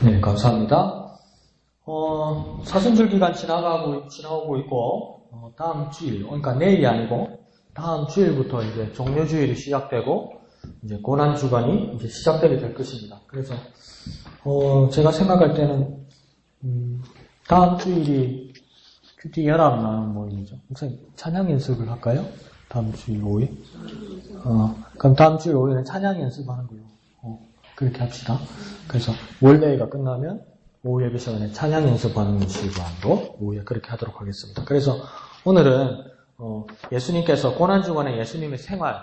네, 감사합니다. 사순절 기간 지나가고 있고, 다음 주일, 그러니까 내일이 아니고, 다음 주일부터 이제 종료주일이 시작되고, 이제 고난주간이 이제 시작되게 될 것입니다. 그래서, 제가 생각할 때는, 다음 주일이 큐티 연합 나눈 모임이죠. 목사님, 찬양 연습을 할까요? 다음 주일 5일? 그럼 다음 주일 5일은 찬양 연습하는 거예요. 그렇게 합시다. 그래서 월요일가 끝나면 오후 예배 시간에 찬양 연습하는 시간으로 오후에 그렇게 하도록 하겠습니다. 그래서 오늘은 예수님께서 고난주간에 예수님의 생활,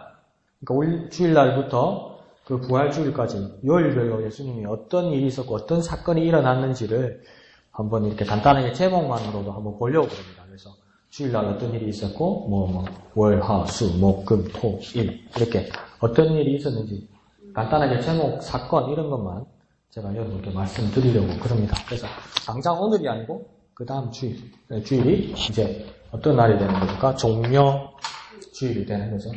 그러니까 주일날부터 그 부활주일까지 요일별로 예수님이 어떤 일이 있었고 어떤 사건이 일어났는지를 한번 이렇게 간단하게 제목만으로도 한번 보려고 합니다. 그래서 주일날 어떤 일이 있었고 월, 화, 수, 목, 금, 토, 일 이렇게 어떤 일이 있었는지 간단하게 제목, 사건 이런 것만 제가 여러분께 말씀드리려고 그럽니다. 그래서 당장 오늘이 아니고 그 다음 주일이 이제 어떤 날이 되는 겁니까? 종료 주일이 되는 거죠.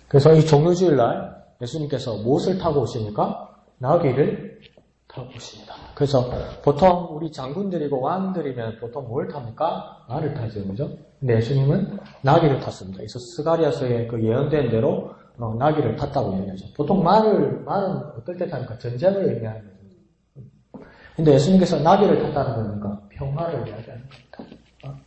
그래서 이 종료 주일날 예수님께서 무엇을 타고 오십니까? 나귀를 타고 오십니다. 그래서 보통 우리 장군들이고 왕들이면 보통 뭘 탑니까? 말을 타죠, 그죠? 근데 예수님은 나귀를 탔습니다. 그래서 스가랴서에 그 예언된 대로 나귀를 탔다고 얘기하죠. 보통 말은 어떨 때 타니까 전쟁을 의미하는 거죠. 근데 예수님께서 나귀를 탔다는 겁니까? 평화를 이야기하는 겁니다.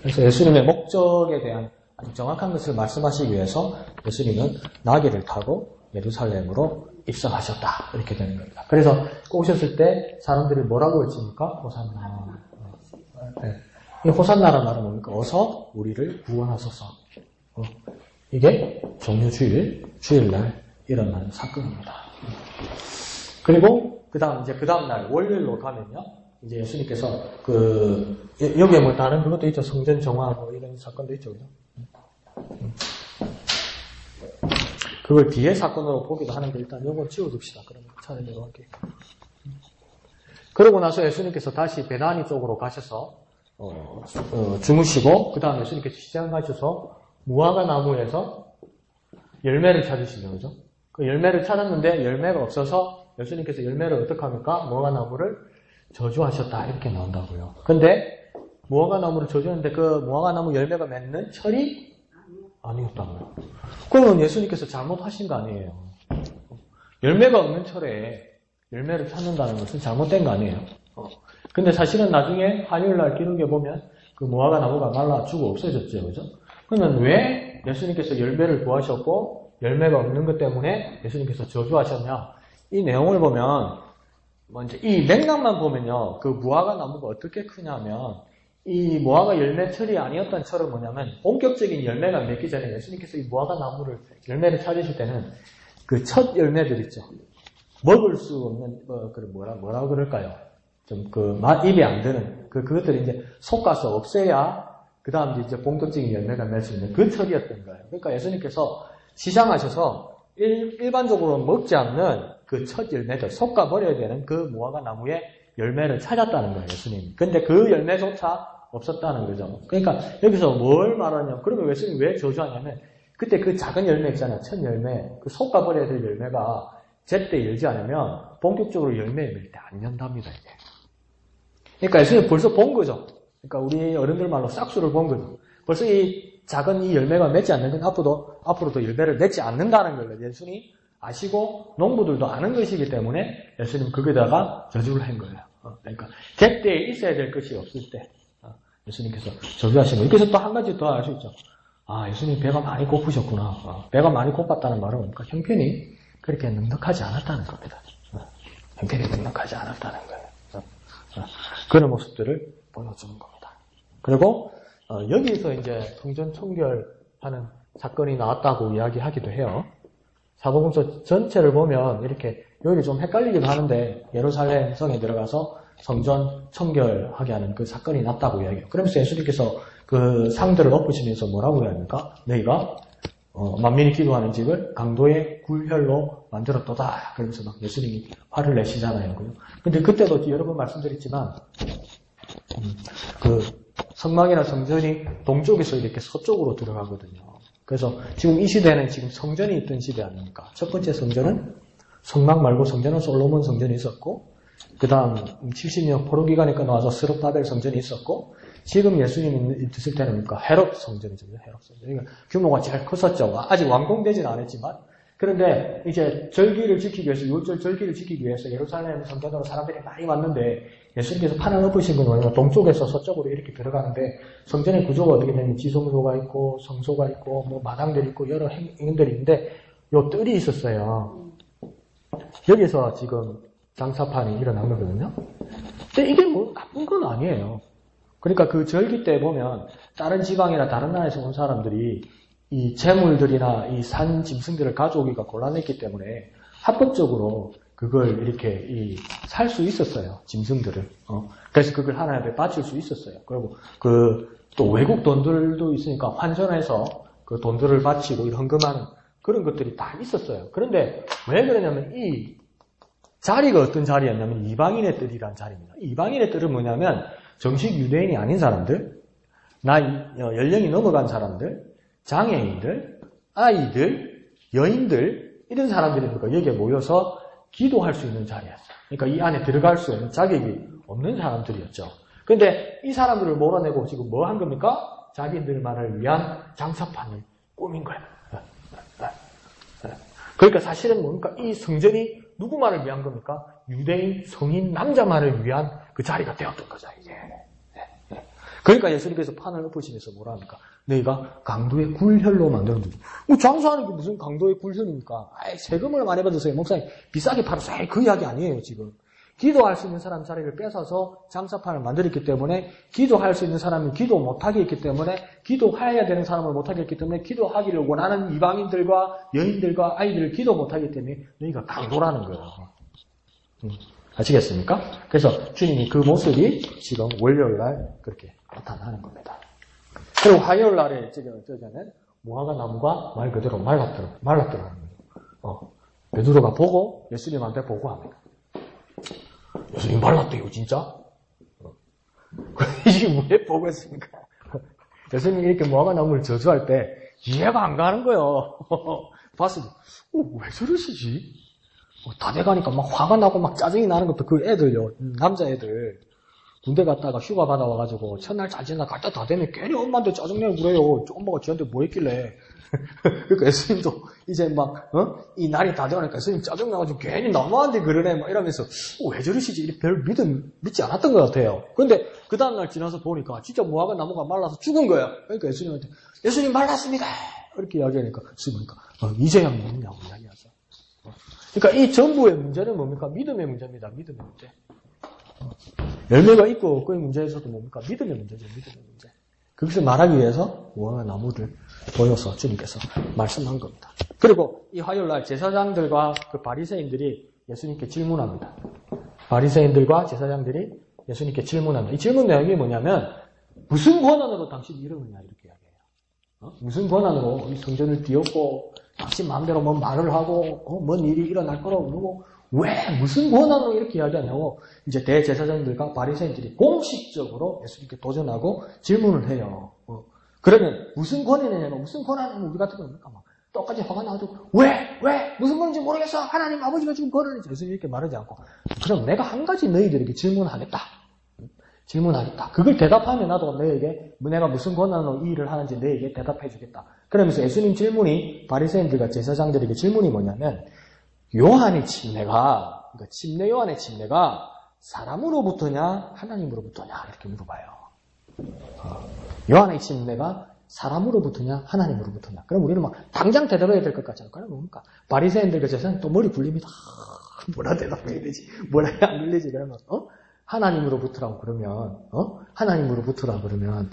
그래서 예수님의 목적에 대한 아주 정확한 것을 말씀하시기 위해서 예수님은 나귀를 타고 예루살렘으로 입성하셨다. 이렇게 되는 겁니다. 그래서 오셨을 때 사람들이 뭐라고 외칩니까? 호산나. 네. 이 호산나라는 말은 뭡니까? 어서 우리를 구원하소서. 이게 종료주일날 일어나는 사건입니다. 그리고 그 다음 날 월요일로 가면요. 이제 예수님께서 여기에 뭐 다른 그것도 있죠. 성전 정화 이런 사건도 있죠. 그죠? 그걸 뒤에 사건으로 보기도 하는데 일단 요건 지워둡시다. 그러면 차례대로 할게요. 그러고 나서 예수님께서 다시 베다니 쪽으로 가셔서 주무시고 그 다음에 예수님께서 시장 가셔서 무화과 나무에서 열매를 찾으시죠. 그죠? 그 열매를 찾았는데 열매가 없어서 예수님께서 열매를 어떻게 합니까? 무화과 나무를 저주하셨다. 이렇게 나온다고요. 근데 무화과 나무를 저주했는데 그 무화과 나무 열매가 맺는 철이 아니었다고요. 그러면 예수님께서 잘못하신 거 아니에요. 열매가 없는 철에 열매를 찾는다는 것은 잘못된 거 아니에요. 근데 사실은 나중에 화요일날 기록에 보면 그 무화과 나무가 말라 죽어 없어졌죠. 그죠? 그러면 왜 예수님께서 열매를 구하셨고 열매가 없는 것 때문에 예수님께서 저주하셨냐? 이 내용을 보면 먼저 이 맥락만 보면요. 그 무화과 나무가 어떻게 크냐면 이 무화과 열매 철이 아니었던 철은 뭐냐면 본격적인 열매가 맺기 전에 예수님께서 이 무화과 나무를 열매를 찾으실 때는 그 첫 열매들 있죠. 먹을 수 없는 뭐라 그럴까요? 좀 입에 안 드는 그것들을 이제 솎아서 없애야 그 다음 이제 본격적인 열매가 맺을 수 있는 그 철이었던 거예요. 그러니까 예수님께서 시장하셔서 일반적으로 먹지 않는 그 첫 열매들 솎아 버려야 되는 그 무화과 나무의 열매를 찾았다는 거예요, 예수님이. 근데 그 열매조차 없었다는 거죠. 그러니까 여기서 뭘 말하냐면, 그러면 예수님이 왜 저주하냐면, 그때 그 작은 열매 있잖아요, 첫 열매. 그 솎아버려야 될 열매가 제때 열지 않으면 본격적으로 열매 맺을 때 안 연답니다, 이게. 그러니까 예수님이 벌써 본 거죠. 그러니까 우리 어른들 말로 싹수를 본 거죠. 벌써 이 작은 이 열매가 맺지 않는 건 앞으로도 열매를 맺지 않는다는 걸 예수님이 아시고 농부들도 아는 것이기 때문에 예수님 거기다가 저주를 한 거예요. 그러니까 제때에 있어야 될 것이 없을 때 예수님께서 저주하신 거예요. 그래서 또 한 가지 더 알 수 있죠. 예수님 배가 많이 고프셨구나. 배가 많이 고팠다는 말은 뭡니까? 형편이 그렇게 넉넉하지 않았다는 겁니다. 형편이 넉넉하지 않았다는 거예요. 그런 모습들을 보여주는 겁니다. 그리고 여기서 이제 성전 청결하는 사건이 나왔다고 이야기하기도 해요. 사복음서 전체를 보면 이렇게 여기 좀 헷갈리기도 하는데 예루살렘 성에 들어가서 성전 청결하게 하는 그 사건이 났다고 이야기해요. 그러면서 예수님께서 그 상들을 엎으시면서 뭐라고 해야 합니까? 너희가 만민이 기도하는 집을 강도의 굴혈로 만들었도다. 그러면서 막 예수님이 화를 내시잖아요. 근데 그때도 여러 번 말씀드렸지만 그 성막이나 성전이 동쪽에서 이렇게 서쪽으로 들어가거든요. 그래서 지금 이 시대는 지금 성전이 있던 시대 아닙니까? 첫 번째 성전은 성막 말고 성전은 솔로몬 성전이 있었고, 그 다음 70년 포로 기간에 끊어와서 스룹바벨 성전이 있었고, 지금 예수님이 있을 때는 그러니까 헤롯 성전이죠. 헤롯 성전. 그러니까 규모가 제일 컸었죠. 아직 완공되지는 않았지만, 그런데 이제 절기를 지키기 위해서, 유월절 절기를 지키기 위해서 예루살렘 성전으로 사람들이 많이 왔는데, 예수님께서 판을 엎으신 건 뭐냐면 동쪽에서 서쪽으로 이렇게 들어가는데, 성전의 구조가 어떻게 되냐면 지성소가 있고, 성소가 있고, 뭐 마당들이 있고, 여러 행들이 있는데, 요 뜰이 있었어요. 여기서 지금 장사판이 일어난 거거든요. 근데 이게 뭐 나쁜 건 아니에요. 그러니까 그 절기 때 보면 다른 지방이나 다른 나라에서 온 사람들이 이 재물들이나 이 산 짐승들을 가져오기가 곤란했기 때문에 합법적으로 그걸 이렇게 살 수 있었어요. 짐승들을. 그래서 그걸 하나님께 바칠 수 있었어요. 그리고 또 외국 돈들도 있으니까 환전해서 그 돈들을 바치고 헌금하는 그런 것들이 다 있었어요. 그런데 왜 그러냐면 이 자리가 어떤 자리였냐면 이방인의 뜰이라는 자리입니다. 이방인의 뜰은 뭐냐면 정식 유대인이 아닌 사람들, 연령이 넘어간 사람들, 장애인들, 아이들, 여인들 이런 사람들이 여기에 모여서 기도할 수 있는 자리였어요. 그러니까 이 안에 들어갈 수 있는 자격이 없는 사람들이었죠. 그런데 이 사람들을 몰아내고 지금 뭐 한 겁니까? 자기들만을 위한 장사판을 꾸민 거예요. 그러니까 사실은 뭡니까? 이 성전이 누구만을 위한 겁니까? 유대인 성인 남자만을 위한 그 자리가 되었던 거죠, 이제. 그러니까 예수님께서 판을 엎으시면서 뭐라 합니까? 너희가 강도의 굴혈로 만드는 거죠. 뭐 장사하는 게 무슨 강도의 굴혈입니까? 세금을 많이 받으세요. 목사님 비싸게 팔았어요. 그 이야기 아니에요, 지금. 기도할 수 있는 사람 자리를 뺏어서 장사판을 만들었기 때문에 기도할 수 있는 사람이 기도 못하게 했기 때문에 기도해야 되는 사람을 못하게 했기 때문에 기도하기를 원하는 이방인들과 여인들과 아이들을 기도 못하기 때문에 너희가 강도라는 거예요. 아시겠습니까? 그래서 주님이 그 모습이 지금 월요일날 그렇게 나타나는 겁니다. 그리고 화요일날에 저자는 무화과 나무가 말 그대로 말랐더라는 거예요. 베드로가 보고 예수님한테 보고합니다. 예수님 말랐대요, 진짜? 이게 왜 보고 있습니까? 예수님이 이렇게 무화과 나무를 저주할 때 이해가 안 가는 거예요. 봤을 때, 왜 저러시지? 다 돼가니까 막 화가 나고 막 짜증이 나는 것도 그 애들요, 남자애들. 군대 갔다가 휴가 받아와가지고 첫날 잘 지나 갈 때 다 되면 괜히 엄마한테 짜증내고 그래요. 엄마가 지한테 뭐 했길래. 그러니까 예수님도 이제 막, 이 날이 다 돼가니까 예수님 짜증나가지고 괜히 너무한데 그러네. 막 이러면서, 왜 저러시지? 별 믿지 않았던 것 같아요. 근데 그 다음날 지나서 보니까 진짜 무화과 나무가 말라서 죽은 거예요. 그러니까 예수님한테, 예수님 말랐습니다! 이렇게 이야기하니까, 예수님이니까, 이제야 믿느냐고 이야기하죠. 그러니까 이 전부의 문제는 뭡니까? 믿음의 문제입니다. 믿음의 문제. 열매가 있고 없고의 문제에서도 뭡니까? 믿음의 문제죠. 믿음의 문제. 그것을 말하기 위해서 무화과 나무를 보여서 주님께서 말씀한 겁니다. 그리고 이 화요일날 제사장들과 그 바리새인들이 예수님께 질문합니다. 바리새인들과 제사장들이 예수님께 질문합니다. 이 질문 내용이 뭐냐면 무슨 권한으로 당신이 이러느냐 이렇게 이야기해요. 무슨 권한으로 이 성전을 뒤엎고 당신 마음대로 뭐 말을 하고 뭔 일이 일어날 거라고 그러고 왜 무슨 권한으로 이렇게 이야기하냐고 이제 대제사장들과 바리새인들이 공식적으로 예수님께 도전하고 질문을 해요. 그러면 무슨 권한이냐면 무슨 권한이면 우리 같은 겁니까? 막 똑같이 화가 나가지고 왜 무슨 건지 모르겠어. 하나님 아버지가 지금 권한이 예수님 이렇게 말하지 않고 그럼 내가 한 가지 너희들에게 질문하겠다. 그걸 대답하면 나도 너에게 내가 무슨 권한으로 이 일을 하는지 너에게 대답해 주겠다. 그러면서 예수님 질문이 바리새인들과 제사장들에게 질문이 뭐냐면 요한의 침례가 그러니까 침례 요한의 침례가 사람으로부터냐 하나님으로부터냐 이렇게 물어봐요. 요한의 침례가 사람으로부터냐 하나님으로부터냐. 그럼 우리는 막 당장 대답해야 될 것 같잖아요. 그럼 뭡니까? 바리새인들과 제사장은 또 머리 굴립니다. 뭐라 대답해야 되지? 뭐라 해야 안 들리지? 그러면 하나님으로부터라고 그러면 하나님으로부터라고 그러면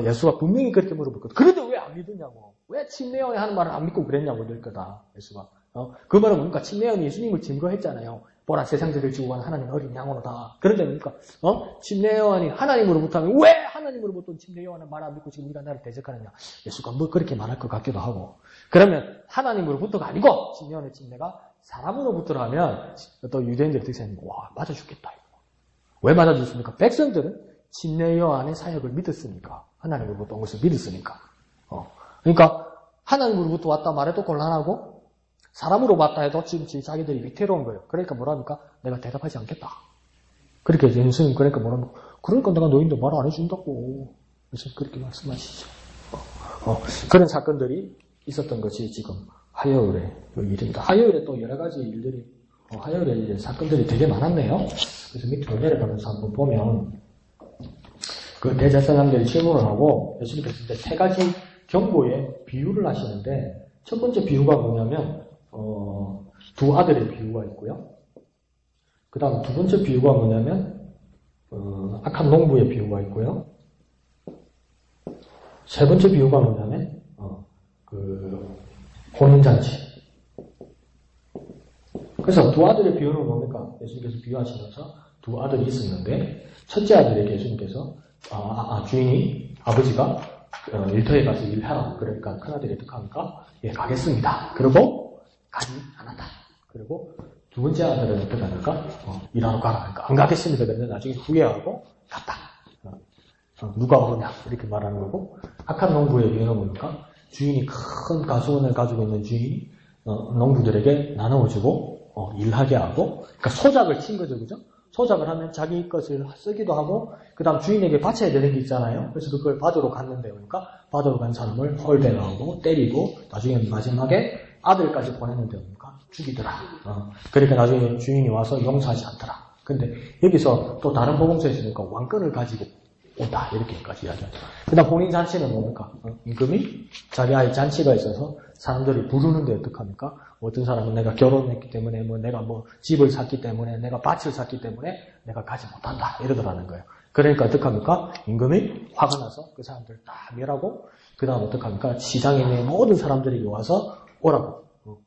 예수가 분명히 그렇게 물어봤거든. 그런데 왜 안 믿으냐고. 왜 침례 요한이 하는 말을 안 믿고 그랬냐고 늘 거다. 예수가. 그 말은 뭡니까? 침례 요한이 예수님을 증거했잖아요. 보라 세상들을 지고 가는 하나님 어린 양으로다. 그런데 뭡니까? 침례 요한이 하나님으로부터 하면 왜 하나님으로부터 침례 요한의 말 안 믿고 지금 네가 나를 대적하느냐. 예수가 뭐 그렇게 말할 것 같기도 하고. 그러면 하나님으로부터가 아니고 침례 요한의 침례가 사람으로부터라면 또 유대인들이 어떻게 생각하면 와 맞아 죽겠다. 왜 맞아 죽습니까? 백성들은 침례 요한의 사역을 믿었으니까. 하나님으로부터 온 것을 믿었으니까. 그러니까 하나님으로부터 왔다 말해도 곤란하고 사람으로 봤다 해도 지금 자기들이 위태로운 거예요. 그러니까 뭐랍니까? 내가 대답하지 않겠다. 그렇게 예수님 그러니까 뭐랍니까? 그러니까 내가 너희들 말 안 해준다고. 그래서 그렇게 말씀하시죠. 그런 사건들이 있었던 것이 지금 화요일의 일입니다. 화요일에 또 여러 가지 일들이, 화요일에 이제 사건들이 되게 많았네요. 그래서 밑으로 내려가면서 한번 보면, 그 대제사장들이 질문을 하고, 예수님께서 이제 세 가지 경고의 비유를 하시는데, 첫 번째 비유가 뭐냐면, 두 아들의 비유가 있고요. 그 다음 두 번째 비유가 뭐냐면, 악한 농부의 비유가 있고요. 세 번째 비유가 뭐냐면, 혼인잔치. 그래서 두 아들의 비유는 뭡니까? 예수님께서 비유하시면서 두 아들이 있었는데, 첫째 아들에게 예수님께서, 주인이, 아버지가, 일터에 가서 일하라. 그러니까 큰아들이 어떻게 합니까? 예, 가겠습니다. 그리고, 가지 않았다. 그리고, 두 번째 아들은 어떻게 합니까? 일하러 가라. 그러니까 안 가겠습니다. 그런데 나중에 후회하고, 갔다. 누가 오느냐. 이렇게 말하는 거고, 악한 농부의 비유는 뭡니까? 주인이 큰 가수원을 가지고 있는 주인이, 농부들에게 나누어주고, 일하게 하고, 그러니까 소작을 친 거죠. 그죠? 소작을 하면 자기 것을 쓰기도 하고, 그 다음 주인에게 바쳐야 되는 게 있잖아요. 그래서 그걸 받으러 갔는데, 그러니까, 받으러 간 사람을 헐배하고, 때리고, 나중에 마지막에 아들까지 보냈는데, 그러니까, 죽이더라. 그러니까 나중에 주인이 와서 용서하지 않더라. 근데, 여기서 또 다른 복음서에 있으니까 왕권을 가지고 온다. 이렇게까지 이야기하죠. 그 다음 혼인잔치는 뭡니까? 임금이 자기 아이 잔치가 있어서 사람들이 부르는데 어떡합니까? 어떤 사람은 내가 결혼했기 때문에, 내가 집을 샀기 때문에, 내가 밭을 샀기 때문에 내가 가지 못한다. 이러더라는 거예요. 그러니까 어떡합니까? 임금이 화가 나서 그 사람들 다 멸하고, 그 다음 어떡합니까? 시장에 있는 모든 사람들이 와서 오라고.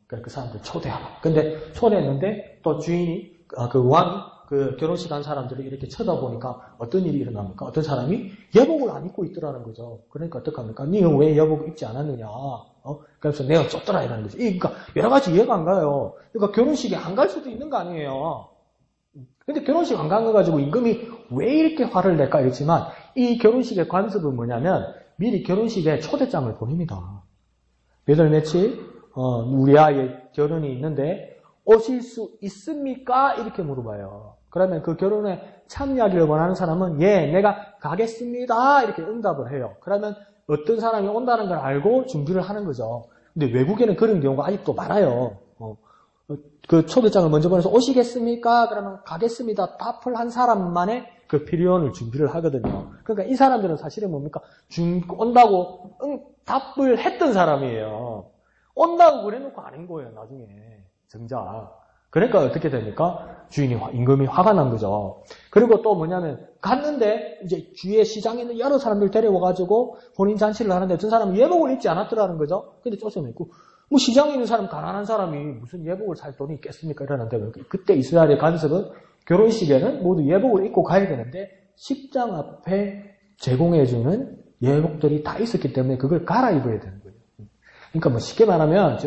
그러니까 그 사람들 초대하고. 근데 초대했는데 또 주인이, 왕이 그 결혼식 한 사람들이 이렇게 쳐다보니까 어떤 일이 일어납니까? 어떤 사람이 예복을 안 입고 있더라는 거죠. 그러니까 어떡합니까? 니는 왜 예복을 입지 않았느냐? 그래서 내가 쫓더라 이라는 거죠. 그러니까 여러 가지 이해가 안 가요. 그러니까 결혼식에 안 갈 수도 있는 거 아니에요. 근데 결혼식 안 간 거 가지고 임금이 왜 이렇게 화를 낼까 이랬지만 이 결혼식의 관습은 뭐냐면 미리 결혼식에 초대장을 보냅니다. 몇 월 며칠 우리 아이의 결혼이 있는데 오실 수 있습니까? 이렇게 물어봐요. 그러면 그 결혼에 참여하기를 원하는 사람은 예, 내가 가겠습니다. 이렇게 응답을 해요. 그러면 어떤 사람이 온다는 걸 알고 준비를 하는 거죠. 근데 외국에는 그런 경우가 아직도 많아요. 그 초대장을 먼저 보내서 오시겠습니까? 그러면 가겠습니다. 답을 한 사람만의 그 피리온을 준비를 하거든요. 그러니까 이 사람들은 사실은 뭡니까? 온다고 답을 했던 사람이에요. 온다고 그래놓고 아닌 거예요, 나중에. 정작. 그러니까 어떻게 됩니까? 임금이 화가 난 거죠. 그리고 또 뭐냐면, 갔는데, 이제 주위에 시장에 있는 여러 사람들 데려와가지고 혼인잔치를 하는데 어떤 사람은 예복을 입지 않았더라는 거죠. 근데 쫓아내고, 시장에 있는 사람, 가난한 사람이 무슨 예복을 살 돈이 있겠습니까? 이러는데, 그때 이스라엘의 간섭은 결혼식에는 모두 예복을 입고 가야 되는데, 식장 앞에 제공해주는 예복들이 다 있었기 때문에 그걸 갈아입어야 되는 거예요. 그러니까 쉽게 말하면,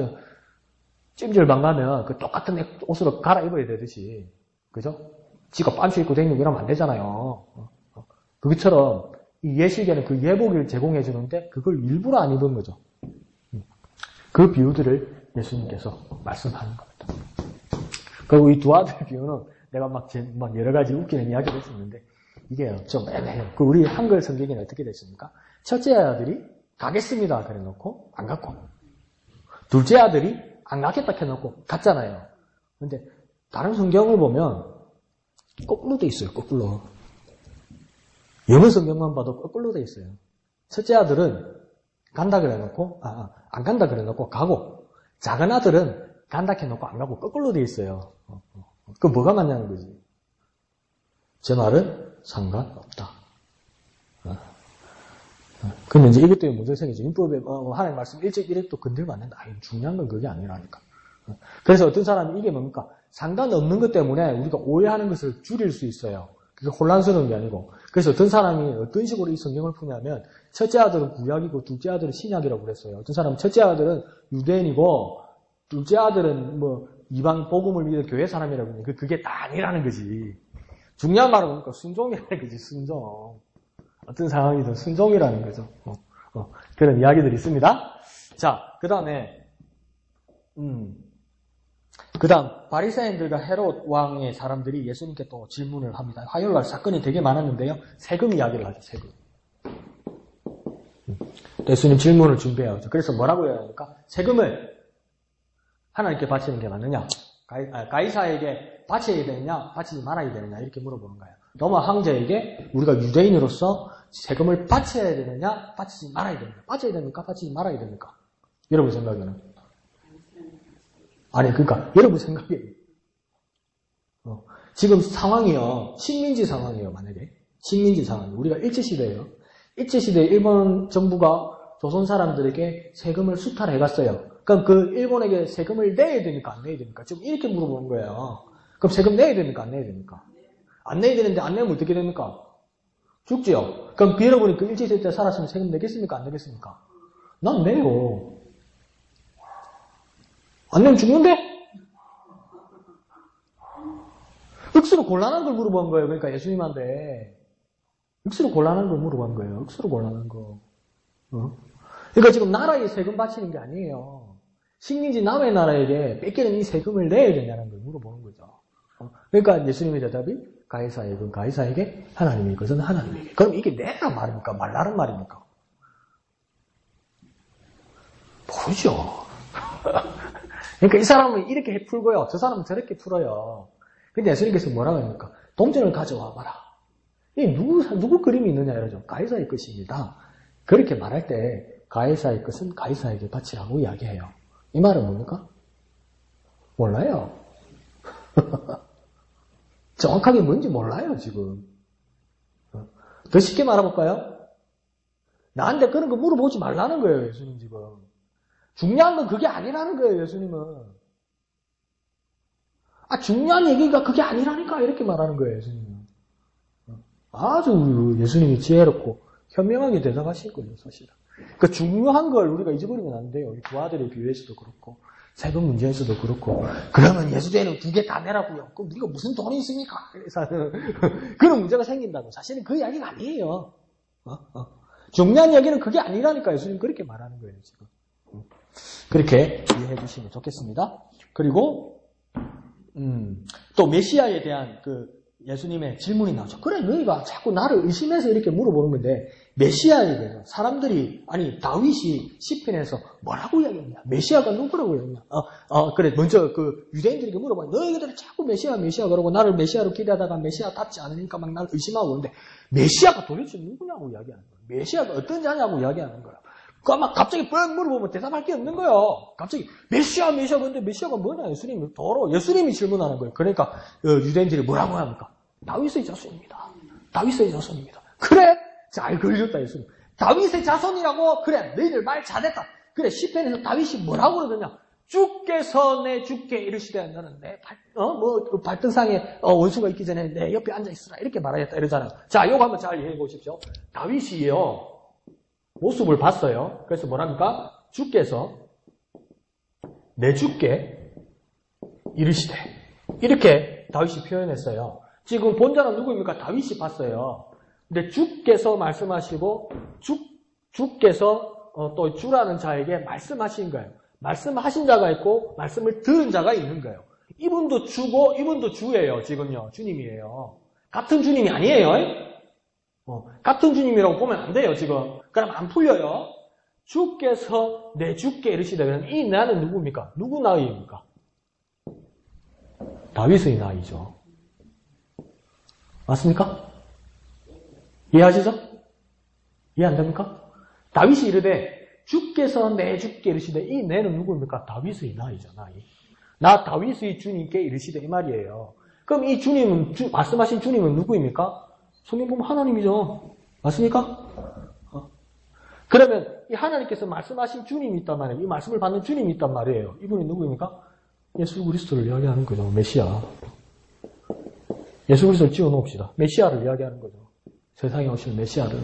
찜질방 가면 그 똑같은 옷으로 갈아입어야 되듯이, 그죠? 지가 반스 입고 다니고 이러면 안 되잖아요. 그것처럼 이 예식에는 그 예복을 제공해 주는데 그걸 일부러 안 입은 거죠. 그 비유들을 예수님께서 말씀하는 겁니다. 그리고 이 두 아들 비유는 내가 막 여러 가지 웃기는 이야기를 했었는데 이게 좀 애매해요. 그 우리 한글 성경에는 어떻게 됐습니까? 첫째 아들이 가겠습니다. 그래 놓고 안 갔고, 둘째 아들이 안 가겠다 해놓고 갔잖아요. 근데 다른 성경을 보면 거꾸로 돼 있어요. 거꾸로. 영어 성경만 봐도 거꾸로 돼 있어요. 첫째 아들은 간다 그래 놓고 안 간다 그래 놓고 가고, 작은 아들은 간다 해놓고 안 가고 거꾸로 돼 있어요. 그 뭐가 맞냐는 거지. 제 말은 상관없다. 그러면 이제 이것 때문에 문제가 생기죠. 율법에 하나님 말씀 1절 1획도 건들면 안 된다. 중요한 건 그게 아니라니까. 그래서 어떤 사람이 이게 뭡니까? 상관없는 것 때문에 우리가 오해하는 것을 줄일 수 있어요. 그게 혼란스러운 게 아니고. 그래서 어떤 사람이 어떤 식으로 이 성경을 푸냐면 첫째 아들은 구약이고 둘째 아들은 신약이라고 그랬어요. 어떤 사람은 첫째 아들은 유대인이고 둘째 아들은 이방 복음을 믿는 교회 사람이라고 하는데 그게 다 아니라는 거지. 중요한 말은 뭡니까? 순종이라는 거지. 순종. 어떤 상황이든 순종이라는 거죠. 그런 이야기들이 있습니다. 자, 그 다음에 그 다음 바리새인들과 헤롯 왕의 사람들이 예수님께 또 질문을 합니다. 화요일날 사건이 되게 많았는데요. 세금 이야기를 하죠. 세금. 예수님 질문을 준비해요. 그래서 뭐라고 해야 합니까? 세금을 하나님께 바치는 게 맞느냐? 가이사에게 바쳐야 되느냐? 바치지 말아야 되느냐? 이렇게 물어보는 거예요. 로마 황제에게 우리가 유대인으로서 세금을 바쳐야 되느냐? 바치지 말아야 되느냐? 바쳐야 됩니까? 바치지 말아야 됩니까? 여러분 생각에는? 아니, 그러니까 여러분 생각에 지금 상황이요. 식민지 상황이에요. 만약에 식민지 상황. 우리가 일제시대예요. 일제시대에 일본 정부가 조선 사람들에게 세금을 수탈해갔어요. 그럼 그 일본에게 세금을 내야 됩니까? 안 내야 됩니까? 지금 이렇게 물어보는 거예요. 그럼 세금 내야 됩니까? 안 내야 됩니까? 안 내야 되는데 안 내면 어떻게 됩니까? 죽지요. 그럼 여러분이 그 일제시대 때 살았으면 세금 내겠습니까? 안 내겠습니까? 난 내요. 안 내면 죽는데? 억수로 곤란한 걸 물어본 거예요. 그러니까 예수님한테. 억수로 곤란한 걸 물어본 거예요. 억수로 곤란한 거. 그러니까 지금 나라에 세금 바치는 게 아니에요. 식민지 남의 나라에게 뺏기는 이 세금을 내야 되냐는 걸 물어보는 거죠. 그러니까 예수님의 대답이 가이사의 건 가이사에게, 하나님의 것은 하나님에게. 그럼 이게 내란 말입니까? 말라는 말입니까? 모르죠. 그러니까 이 사람은 이렇게 풀고요. 저 사람은 저렇게 풀어요. 근데 예수님께서 뭐라고 합니까? 동전을 가져와 봐라. 이 누구 그림이 있느냐 이러죠. 가이사의 것입니다. 그렇게 말할 때 가이사의 것은 가이사에게 바치라고 이야기해요. 이 말은 뭡니까? 몰라요. 정확하게 뭔지 몰라요, 지금. 더 쉽게 말해볼까요? 나한테 그런 거 물어보지 말라는 거예요, 예수님 지금. 중요한 건 그게 아니라는 거예요, 예수님은. 중요한 얘기가 그게 아니라니까, 이렇게 말하는 거예요, 예수님은. 아주 예수님이 지혜롭고 현명하게 대답하실 거예요, 사실은. 그 중요한 걸 우리가 잊어버리면 안 돼요. 이 두 아들의 비유에서도 그렇고, 세금 문제에서도 그렇고. 그러면 예수제는 2개 다 내라고요. 그럼 네가 무슨 돈이 있습니까? 그래서 그런 문제가 생긴다고. 사실은 그 이야기가 아니에요. 중요한 이야기는 그게 아니라니까 예수님 그렇게 말하는 거예요, 지금. 그렇게 이해해 주시면 좋겠습니다. 그리고 또 메시아에 대한 그 예수님의 질문이 나오죠. 그래, 너희가 자꾸 나를 의심해서 이렇게 물어보는 건데 메시아에 대해서 사람들이, 아니 다윗이 시편에서 뭐라고 이야기했냐? 메시아가 누구라고 이야기했냐? 그래, 먼저 그 유대인들에게 물어봐. 너희들이 자꾸 메시아 그러고 나를 메시아로 기대하다가 메시아답지 않으니까 막 나를 의심하고 그러는데 메시아가 도대체 누구냐고 이야기하는 거야. 메시아가 어떤 자냐고 이야기하는 거야. 그 아마 갑자기 뻔 물어보면 대답할 게 없는 거예요. 갑자기 메시아 근데 메시아가 뭐냐? 예수님이 예수님이 질문하는 거예요. 그러니까 유대인들이 뭐라고 합니까? 다윗의 자손입니다. 다윗의 자손입니다. 그래? 잘 걸렸다 예수님. 다윗의 자손이라고? 그래, 너희들 말 잘했다. 그래, 시편에서 다윗이 뭐라고 그러느냐? 주께서 내 주께 이르시되 너는 내 발등상에 원수가 있기 전에 내 옆에 앉아 있으라 이렇게 말하였다 이러잖아요. 자, 요거 한번 잘 이해해 보십시오. 다윗이요 모습을 봤어요. 그래서 뭐랍니까? 주께서 내 주께 이르시되 이렇게 다윗이 표현했어요. 지금 본자는 누구입니까? 다윗이 봤어요. 근데 주께서 말씀하시고 주께서 또 주라는 자에게 말씀하신 거예요. 말씀하신 자가 있고 말씀을 들은 자가 있는 거예요. 이분도 주고 이분도 주예요. 지금요. 주님이에요. 같은 주님이 아니에요. 같은 주님이라고 보면 안 돼요. 지금. 그럼 안 풀려요. 주께서 내 주께 이르시되 그러면 이 나는 누구입니까? 누구 나이입니까? 다윗의 나이죠. 맞습니까? 이해하시죠? 이해 안 됩니까? 다윗이 이르되 주께서 내 주께 이르시되 이 내는 누구입니까? 다윗의 나이죠. 나이. 나 다윗의 주님께 이르시되 이 말이에요. 그럼 이 주님은 말씀하신 주님은 누구입니까? 성경 보면 하나님이죠. 맞습니까? 그러면 이 하나님께서 말씀하신 주님이 있단 말이에요. 이 말씀을 받는 주님이 있단 말이에요. 이분이 누구입니까? 예수 그리스도를 이야기하는 거죠. 메시아. 예수 그리스도를 지어놓읍시다. 메시아를 이야기하는 거죠. 세상에 오실 메시아를.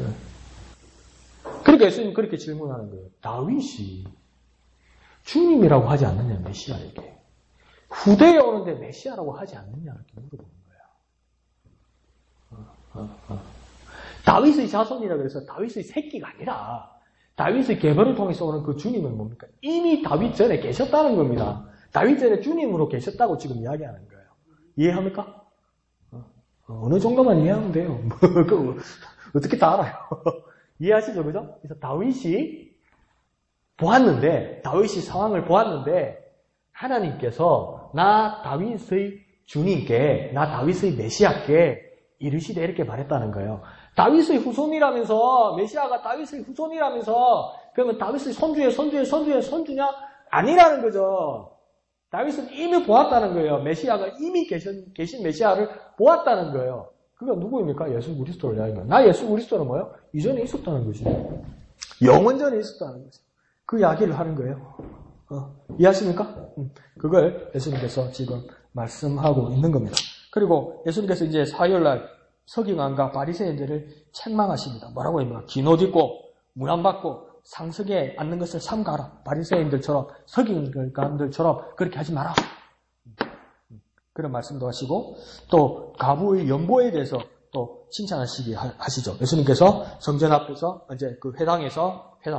그러니까 예수님 그렇게 질문하는 거예요. 다윗이 주님이라고 하지 않느냐, 메시아에게. 후대에 오는데 메시아라고 하지 않느냐, 이렇게 물어보는 거예요. 다윗의 자손이라 그래서 다윗의 새끼가 아니라 다윗의 계보를 통해서 오는 그 주님은 뭡니까? 이미 다윗 전에 계셨다는 겁니다. 다윗 전에 주님으로 계셨다고 지금 이야기하는 거예요. 이해합니까? 어느 정도만 이해하면 돼요. 어떻게 다 알아요? 이해하시죠? 그죠? 그래서 다윗이 상황을 보았는데, 하나님께서 나 다윗의 주님께, 나 다윗의 메시아께 이르시되 이렇게 말했다는 거예요. 다윗의 후손이라면서, 메시아가 다윗의 후손이라면서, 그러면 다윗의 손주냐? 아니라는 거죠. 다윗은 이미 보았다는 거예요. 메시아가 이미 계신 메시아를 보았다는 거예요. 그가 누구입니까? 예수 그리스도를 이야기합니다. 나 예수 그리스도는 뭐예요? 이전에 있었다는 거지. 영원 전에 있었다는 거죠. 그 이야기를 하는 거예요. 이해하십니까? 그걸 예수님께서 지금 말씀하고 있는 겁니다. 그리고 예수님께서 이제 사흘날 서기관과 바리새인들을 책망하십니다. 뭐라고 합니까? 긴 옷 입고 문안받고 상석에 앉는 것을 삼가라. 바리새인들처럼 서기관들처럼 그렇게 하지 마라. 그런 말씀도 하시고 또 과부의 연보에 대해서 또 칭찬하시기 하시죠. 예수님께서 성전 앞에서 이제 그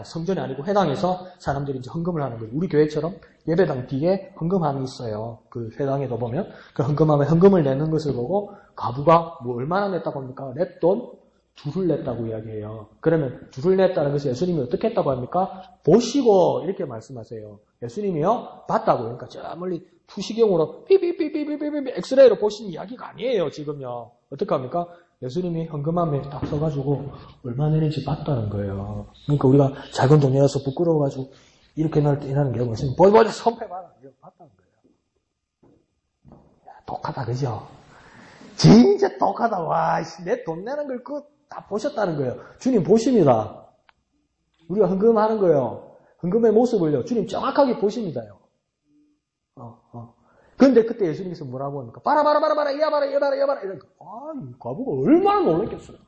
성전이 아니고 회당에서 사람들이 이제 헌금을 하는 거예요. 우리 교회처럼 예배당 뒤에 헌금함이 있어요. 그 회당에도 보면 그 헌금함에 헌금을 내는 것을 보고 과부가 뭐 얼마나 냈다고 합니까? 냈돈 둘을 냈다고 이야기해요. 그러면 둘을 냈다는 것을 예수님이 어떻게 했다고 합니까? 보시고 이렇게 말씀하세요. 예수님이요 봤다고. 그러니까 저 멀리 투시경으로 삐삐삐삐삐삐삐 엑스레이로 보신 이야기가 아니에요. 지금요. 어떻게 합니까? 예수님이 헌금함에 딱 서가지고 얼마 내는지 봤다는 거예요. 그러니까 우리가 작은 돈이라서 부끄러워가지고 이렇게 넣을 때 이러는 게 무슨 보자 손패봐라 이거 봤다는 거예요. 독하다 그죠? 진짜 독하다. 와, 내 돈 내는 걸 그거 다 보셨다는 거예요. 주님 보십니다. 우리가 헌금하는 거예요. 헌금의 모습을요. 주님 정확하게 보십니다요. 그런데 그때 예수님께서 뭐라고 합니까? 봐라, 이봐라. 이러니까, 이 과부가 얼마나 놀랐겠어요.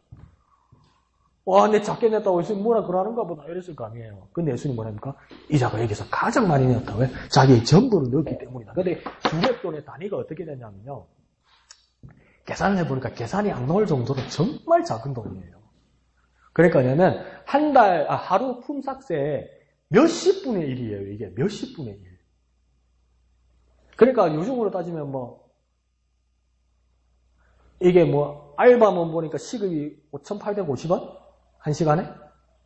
와, 내 작게 냈다고 예수님 뭐라 그러는가 보다 이랬을 거 아니에요. 근데 예수님 뭐랍니까? 이 자가 여기서 가장 많이 냈다. 왜? 자기의 전부를 넣었기 때문이다. 근데 주례돈의 단위가 어떻게 되냐면요. 계산을 해보니까 계산이 안 나올 정도로 정말 작은 돈이에요. 그러니까 왜냐면 하루 품삯에 몇십 분의 1이에요. 이게 몇십 분의 1. 그러니까 요즘으로 따지면 이게 알바몬 보니까 시급이 5,850원? 한 시간에?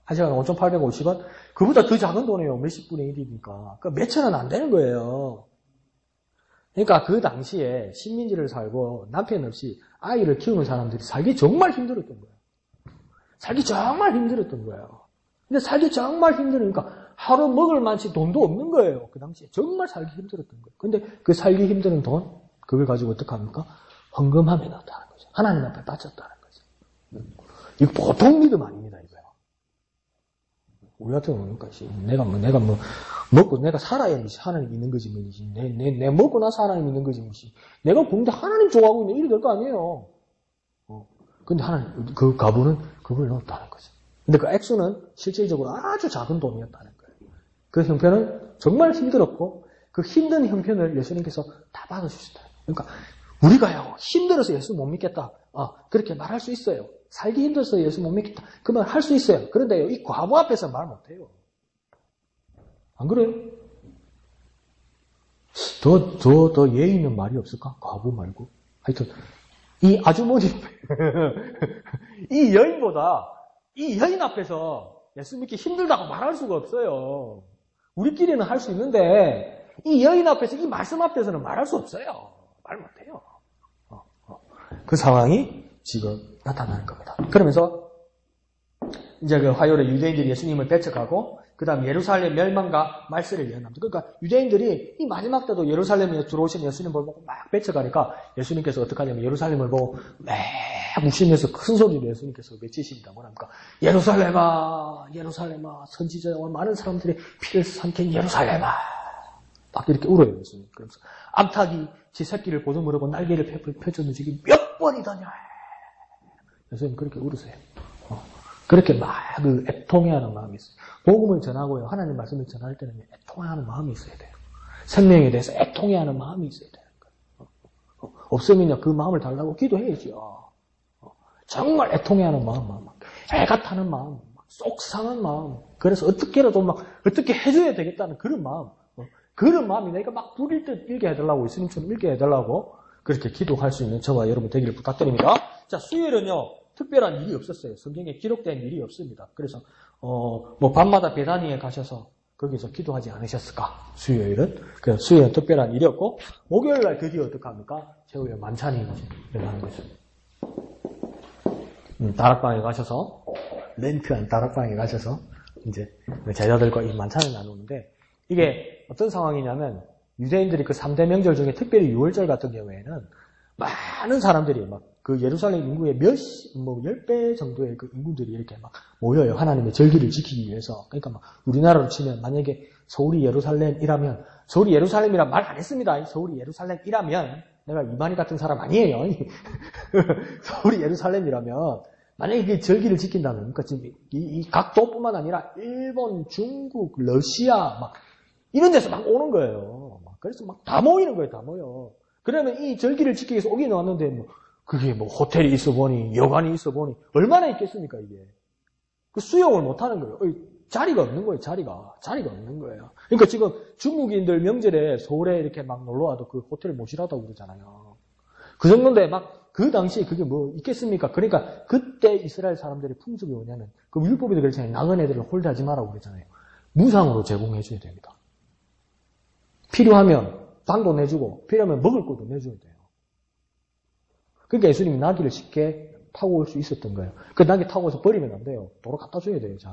한 시간에 5,850원? 그보다 더 작은 돈이에요. 몇십 분의 1이니까. 그러니까 몇천 원 안 되는 거예요. 그러니까 그 당시에 식민지를 살고 남편 없이 아이를 키우는 사람들이 살기 정말 힘들었던 거예요. 근데 살기 정말 힘들으니까 하루 먹을 만치 돈도 없는 거예요. 그 당시에 정말 살기 힘들었던 거예요. 근데 그 살기 힘든 돈, 그걸 가지고 어떻게 합니까? 헌금함에 넣었다는 거죠. 하나님 앞에 바쳤다는 거죠. 이거 보통 믿음 아닙니다, 이거요. 우리 같은 경우는 내가 먹고 내가 살아야 하나님 믿는 거지 뭐지. 내 먹고 나서 하나님 믿는 거지 뭐지. 내가 근데 하나님 좋아하고 있는 일이 될 거 아니에요. 근데 하나님 그 가부는 그걸 넣었다는 거죠. 근데 그 액수는 실질적으로 아주 작은 돈이었다는 거예요. 그 형편은 정말 힘들었고 그 힘든 형편을 예수님께서 다 받아주셨다. 그러니까 우리가요 힘들어서 예수 못 믿겠다. 그렇게 말할 수 있어요. 살기 힘들어서 예수 못 믿겠다. 그 말 할 수 있어요. 그런데요 이 과부 앞에서 말 못해요. 안 그래요? 더 예의 있는 말이 없을까? 과부 말고. 하여튼 이 아주머니 이 여인 앞에서 예수 믿기 힘들다고 말할 수가 없어요. 우리끼리는 할 수 있는데 이 여인 앞에서 이 말씀 앞에서는 말할 수 없어요. 말 못해요. 그 상황이 지금 나타나는 겁니다. 그러면서 이제 그 화요일에 유대인들이 예수님을 배척하고 그 다음 예루살렘 멸망과 말세를 예언합니다. 그러니까 유대인들이 이 마지막 때도 예루살렘에 들어오신 예수님을 보고 막 배척하니까 예수님께서 어떻게 하냐면 예루살렘을 보고 막 묵시면서 큰 소리로 예수님께서 외치십니다. 뭐랍니까? 예루살렘아 선지자와 많은 사람들의 피를 삼킨 예루살렘아 막 이렇게 울어요. 예수님. 그러면서 암탉이 지 새끼를 보듬으려고 날개를 펼쳤는지 몇 번이더냐. 예수님 그렇게 울으세요. 그렇게 막 그 애통해하는 마음이 있어요. 복음을 전하고요. 하나님 말씀을 전할 때는 애통해하는 마음이 있어야 돼요. 생명에 대해서 애통해하는 마음이 있어야 되는 거예요. 없으면요 그 마음을 달라고 기도해야죠. 정말 애통해하는 마음, 애가 타는 마음, 속 상한 마음. 그래서 어떻게라도 어떻게 해줘야 되겠다는 그런 마음. 그런 마음이 내가 막 불일 듯 일게 해달라고, 예수님처럼 일게 해달라고 그렇게 기도할 수 있는 저와 여러분 되기를 부탁드립니다. 자, 수요일은요, 특별한 일이 없었어요. 성경에 기록된 일이 없습니다. 그래서, 밤마다 베다니에 가셔서 거기서 기도하지 않으셨을까? 수요일은. 그래서 수요일은 특별한 일이 없고, 목요일날 드디어 어떻게 합니까? 제후에 만찬이 이제 일어나는 거죠. 다락방에 가셔서, 렌트한 다락방에 가셔서, 이제 제자들과 이 만찬을 나누는데, 이게 어떤 상황이냐면, 유대인들이 그 3대 명절 중에 특별히 6월절 같은 경우에는 많은 사람들이 막 그 예루살렘 인구의 10배 정도의 그 인구들이 이렇게 막 모여요. 하나님의 절기를 지키기 위해서. 그러니까 막 우리나라로 치면 만약에 서울이 예루살렘이라면, 서울이 예루살렘이란 말 안 했습니다. 서울이 예루살렘이라면, 내가 이만희 같은 사람 아니에요. 서울이 예루살렘이라면, 만약에 그 절기를 지킨다면, 그러니까 지금 이 각도뿐만 아니라 일본, 중국, 러시아, 막 이런 데서 막 오는 거예요. 그래서 막 다 모이는 거예요, 다 모여. 그러면 이 절기를 지키기 위해서 오긴 왔는데, 그게 호텔이 있어 보니, 여관이 있어 보니, 얼마나 있겠습니까, 이게. 그 수용을 못 하는 거예요. 자리가 없는 거예요, 자리가 없는 거예요. 그러니까 지금 중국인들 명절에 서울에 이렇게 막 놀러 와도 그 호텔 못 쉬라고 그러잖아요. 그 정도인데 그 당시에 그게 있겠습니까? 그러니까 그때 이스라엘 사람들의 풍습이 뭐냐면, 그 율법에도 그렇잖아요. 나은 애들을 홀대하지 말라고 그랬잖아요. 무상으로 제공해줘야 됩니다. 필요하면 방도 내주고, 필요하면 먹을 것도 내줘야 돼요. 그러니까 예수님이 나귀를 쉽게 타고 올 수 있었던 거예요. 그 나귀 타고 와서 버리면 안 돼요. 도로 갖다 줘야 돼요, 잘.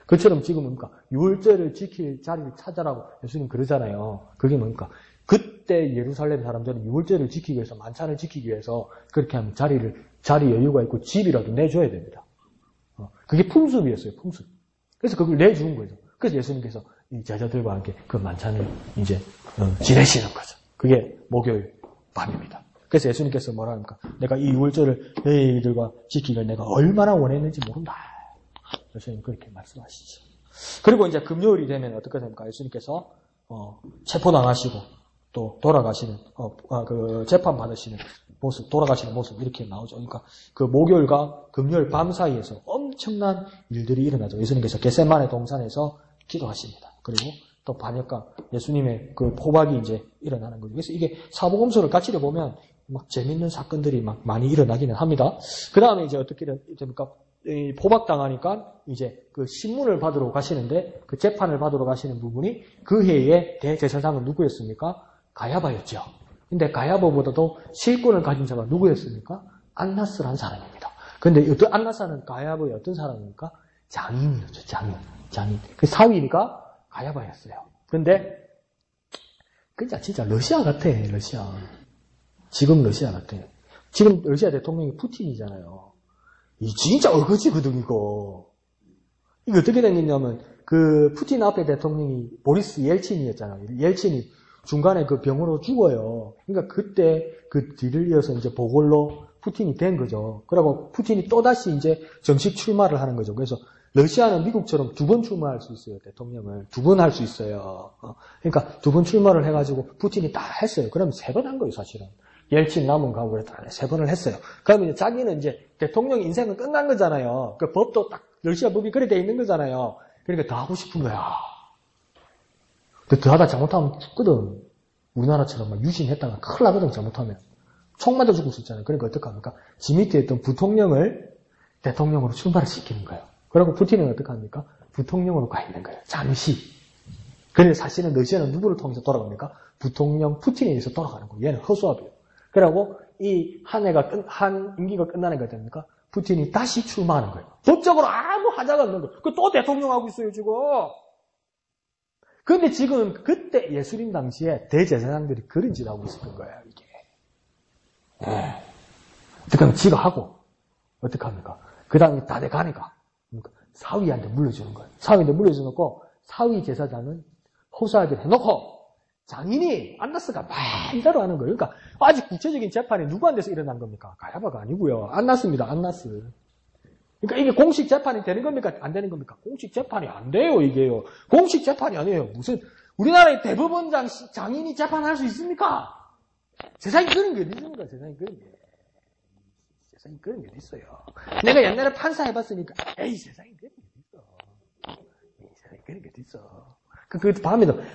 그처럼 지금 뭡니까? 유월절을 지킬 자리를 찾아라고 예수님 그러잖아요. 그게 뭡니까? 그때 예루살렘 사람들은 유월절을 지키기 위해서, 만찬을 지키기 위해서 그렇게 하면 자리 여유가 있고 집이라도 내줘야 됩니다. 그게 풍습이었어요, 풍습. 그래서 그걸 내주는 거죠. 그래서 예수님께서 이 제자들과 함께 그 만찬을 이제 지내시는 거죠. 그게 목요일 밤입니다. 그래서 예수님께서 뭐라 합니까? 내가 이 유월절을 너희들과 지키기를 내가 얼마나 원했는지 모른다. 예수님 그렇게 말씀하시죠. 그리고 이제 금요일이 되면 어떻게 됩니까? 예수님께서 체포당하시고 또 돌아가시는 그 재판 받으시는 모습, 돌아가시는 모습 이렇게 나오죠. 그러니까 그 목요일과 금요일 밤 사이에서 엄청난 일들이 일어나죠. 예수님께서 겟세마네 동산에서 기도하십니다. 그리고 또 반역과 예수님의 그 포박이 이제 일어나는 거죠. 그래서 이게 사복음서를 같이 보면 막 재밌는 사건들이 막 많이 일어나기는 합니다. 그 다음에 이제 어떻게 됩니까? 포박당하니까 이제 그 신문을 받으러 가시는데 그 재판을 받으러 가시는 부분이 그 해의 대제사장은 누구였습니까? 가야바였죠. 근데 가야바보다도 실권을 가진 자가 누구였습니까? 안나스라는 사람입니다. 근데 안나스는 가야바의 어떤 사람입니까? 장인이었죠, 장인. 그 사위가 가야바였어요. 근데 그냥 진짜 러시아 같아, 러시아. 지금 러시아 같아. 지금 러시아 대통령이 푸틴이잖아요. 이 진짜 어거지거든, 이거. 이게 어떻게 됐냐면, 그 푸틴 앞에 대통령이 보리스 옐친이었잖아요. 옐친이 중간에 그 병으로 죽어요. 그러니까 그때 그 뒤를 이어서 이제 보궐로 푸틴이 된 거죠. 그리고 푸틴이 또다시 이제 정식 출마를 하는 거죠. 그래서 러시아는 미국처럼 2번 출마할 수 있어요. 대통령을 2번 할 수 있어요. 그러니까 2번 출마를 해가지고 푸틴이 다 했어요. 그러면 3번 한 거예요, 사실은. 옐친 남은 가고 그랬다. 3번을 했어요. 그러면 이제 자기는 이제 대통령 인생은 끝난 거잖아요. 그 법도 딱 러시아 법이 그래 돼 있는 거잖아요. 그러니까 더 하고 싶은 거야. 근데 더 하다 잘못하면 죽거든. 우리나라처럼 막 유신했다가 큰일 나거든, 잘못하면. 총 맞아 죽을 수 있잖아요. 그러니까 어떡합니까? 지 밑에 있던 부통령을 대통령으로 출마를 시키는 거예요. 그리고 푸틴은 어떡합니까? 부통령으로 가 있는 거예요. 잠시. 그런데 사실은 러시아는 누구를 통해서 돌아갑니까? 부통령 푸틴에 의해서 돌아가는 거예요. 얘는 허수아비예요. 그리고 이 한 임기가 끝나는 게 됩니까? 푸틴이 다시 출마하는 거예요. 법적으로 아무 하자가 없는 거예요. 또 대통령하고 있어요, 지금. 근데 지금 그때 예수님 당시에 대제사장들이 그런 짓을 하고 있었던 거예요, 이게. 어떡하면 지가 하고, 어떡합니까? 그 다음에 다 돼가니까. 사위한테 물려주는 거예요. 사위한테 물려주놓고, 사위 제사장은 허수아비를 해놓고, 장인이 안나스가 말대로 하는 거예요. 그러니까 아직 구체적인 재판이 누구한테서 일어난 겁니까? 가야바가 아니고요. 안나스입니다. 안나스. 그러니까 이게 공식 재판이 되는 겁니까? 안 되는 겁니까? 공식 재판이 안 돼요, 이게요. 공식 재판이 아니에요. 무슨 우리나라의 대법원장 장인이 재판할 수 있습니까? 세상에 그런 게 어디 있습니까? 세상에 그런 게. 세상에 그런 게 어디 있어요. 내가 옛날에 판사 해봤으니까 에이 세상에 그런 게 어디 있어. 세상에 그런 게 어디 있어.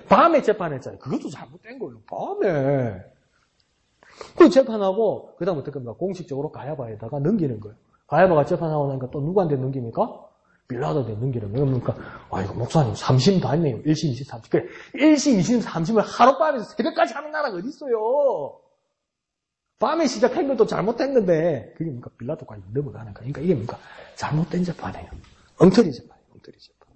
밤에 재판했잖아요. 그것도 잘못된 거예요. 밤에. 그 재판하고, 그 다음 어떻게 합니까? 공식적으로 가야바에다가 넘기는 거예요. 가야바가 재판하고 나니까 또 누구한테 넘깁니까? 빌라도한테 넘기는 거예요. 그러니까, 이거 목사님 3심 다 했네요. 1심, 2심, 3심. 그래, 1심, 2심, 3심을 하룻밤에서 새벽까지 하는 나라가 어딨어요? 밤에 시작한 것도 잘못된 건데, 그게 뭡니까? 빌라도까지 넘어가는 거예요. 그러니까 이게 뭡니까? 잘못된 재판이에요. 엉터리 재판이에요. 엉터리 재판.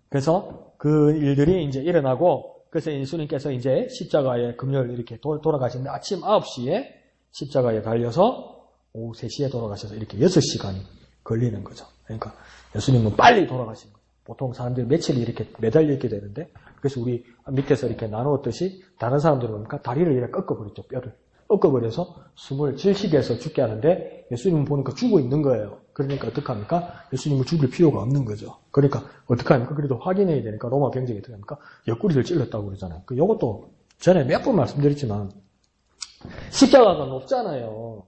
그래서 그 일들이 이제 일어나고, 그래서 예수님께서 이제 십자가에 금요일 이렇게 돌아가시는데 아침 9시에 십자가에 달려서 오후 3시에 돌아가셔서 이렇게 6시간이 걸리는 거죠. 그러니까 예수님은 빨리 돌아가신 거예요. 보통 사람들이 며칠 이렇게 매달려 있게 되는데, 그래서 우리 밑에서 이렇게 나누었듯이 다른 사람들은 뭡니까? 다리를 이렇게 꺾어버렸죠. 뼈를. 꺾어버려서 숨을 질식해서 죽게 하는데 예수님은 보니까 죽어 있는 거예요. 그러니까 어떡합니까? 예수님을 죽일 필요가 없는 거죠. 그러니까 어떡합니까? 그래도 확인해야 되니까 로마 경쟁이 어떻게 합니까? 옆구리를 찔렀다고 그러잖아요. 요것도 전에 몇 번 말씀드렸지만 십자가가 높잖아요.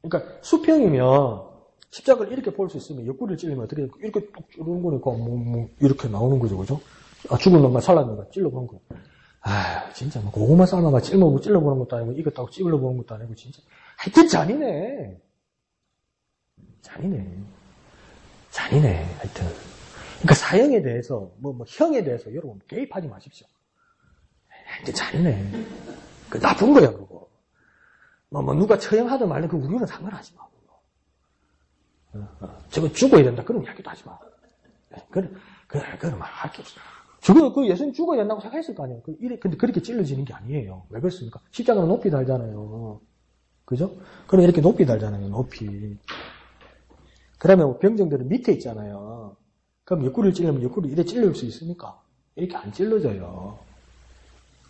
그러니까 수평이면 십자가를 이렇게 볼 수 있으면 옆구리를 찔리면 어떻게 될까? 이렇게 뚝 찌르는 거니까 이렇게 나오는 거죠. 그죠? 죽은 놈과 살랐는가 찔러보는 거. 진짜 뭐 고구마 삶아가 찔러보는 것도 아니고 이것도 찔러보는 것도 아니고 진짜 하여튼 잔인해. 하여튼. 그러니까 사형에 대해서 형에 대해서 여러분 개입하지 마십시오. 하여튼 잔인해. 그 나쁜 거야 그거. 누가 처형하든 말든 그 우리는 상관하지 마. 저거 죽어야 된다 그런 이야기도 하지 마. 그건 말할 게 없어. 그 예수님 죽어야 된다고 생각했을 거 아니에요. 근데 그렇게 찔러지는 게 아니에요. 왜 그렇습니까? 십자가는 높이 달잖아요. 그죠? 그럼 이렇게 높이 달잖아요. 높이. 그러면 병정들은 밑에 있잖아요. 그럼 옆구리를 찔르면 옆구리 이렇게 찔릴 수 있습니까? 이렇게 안 찔러져요.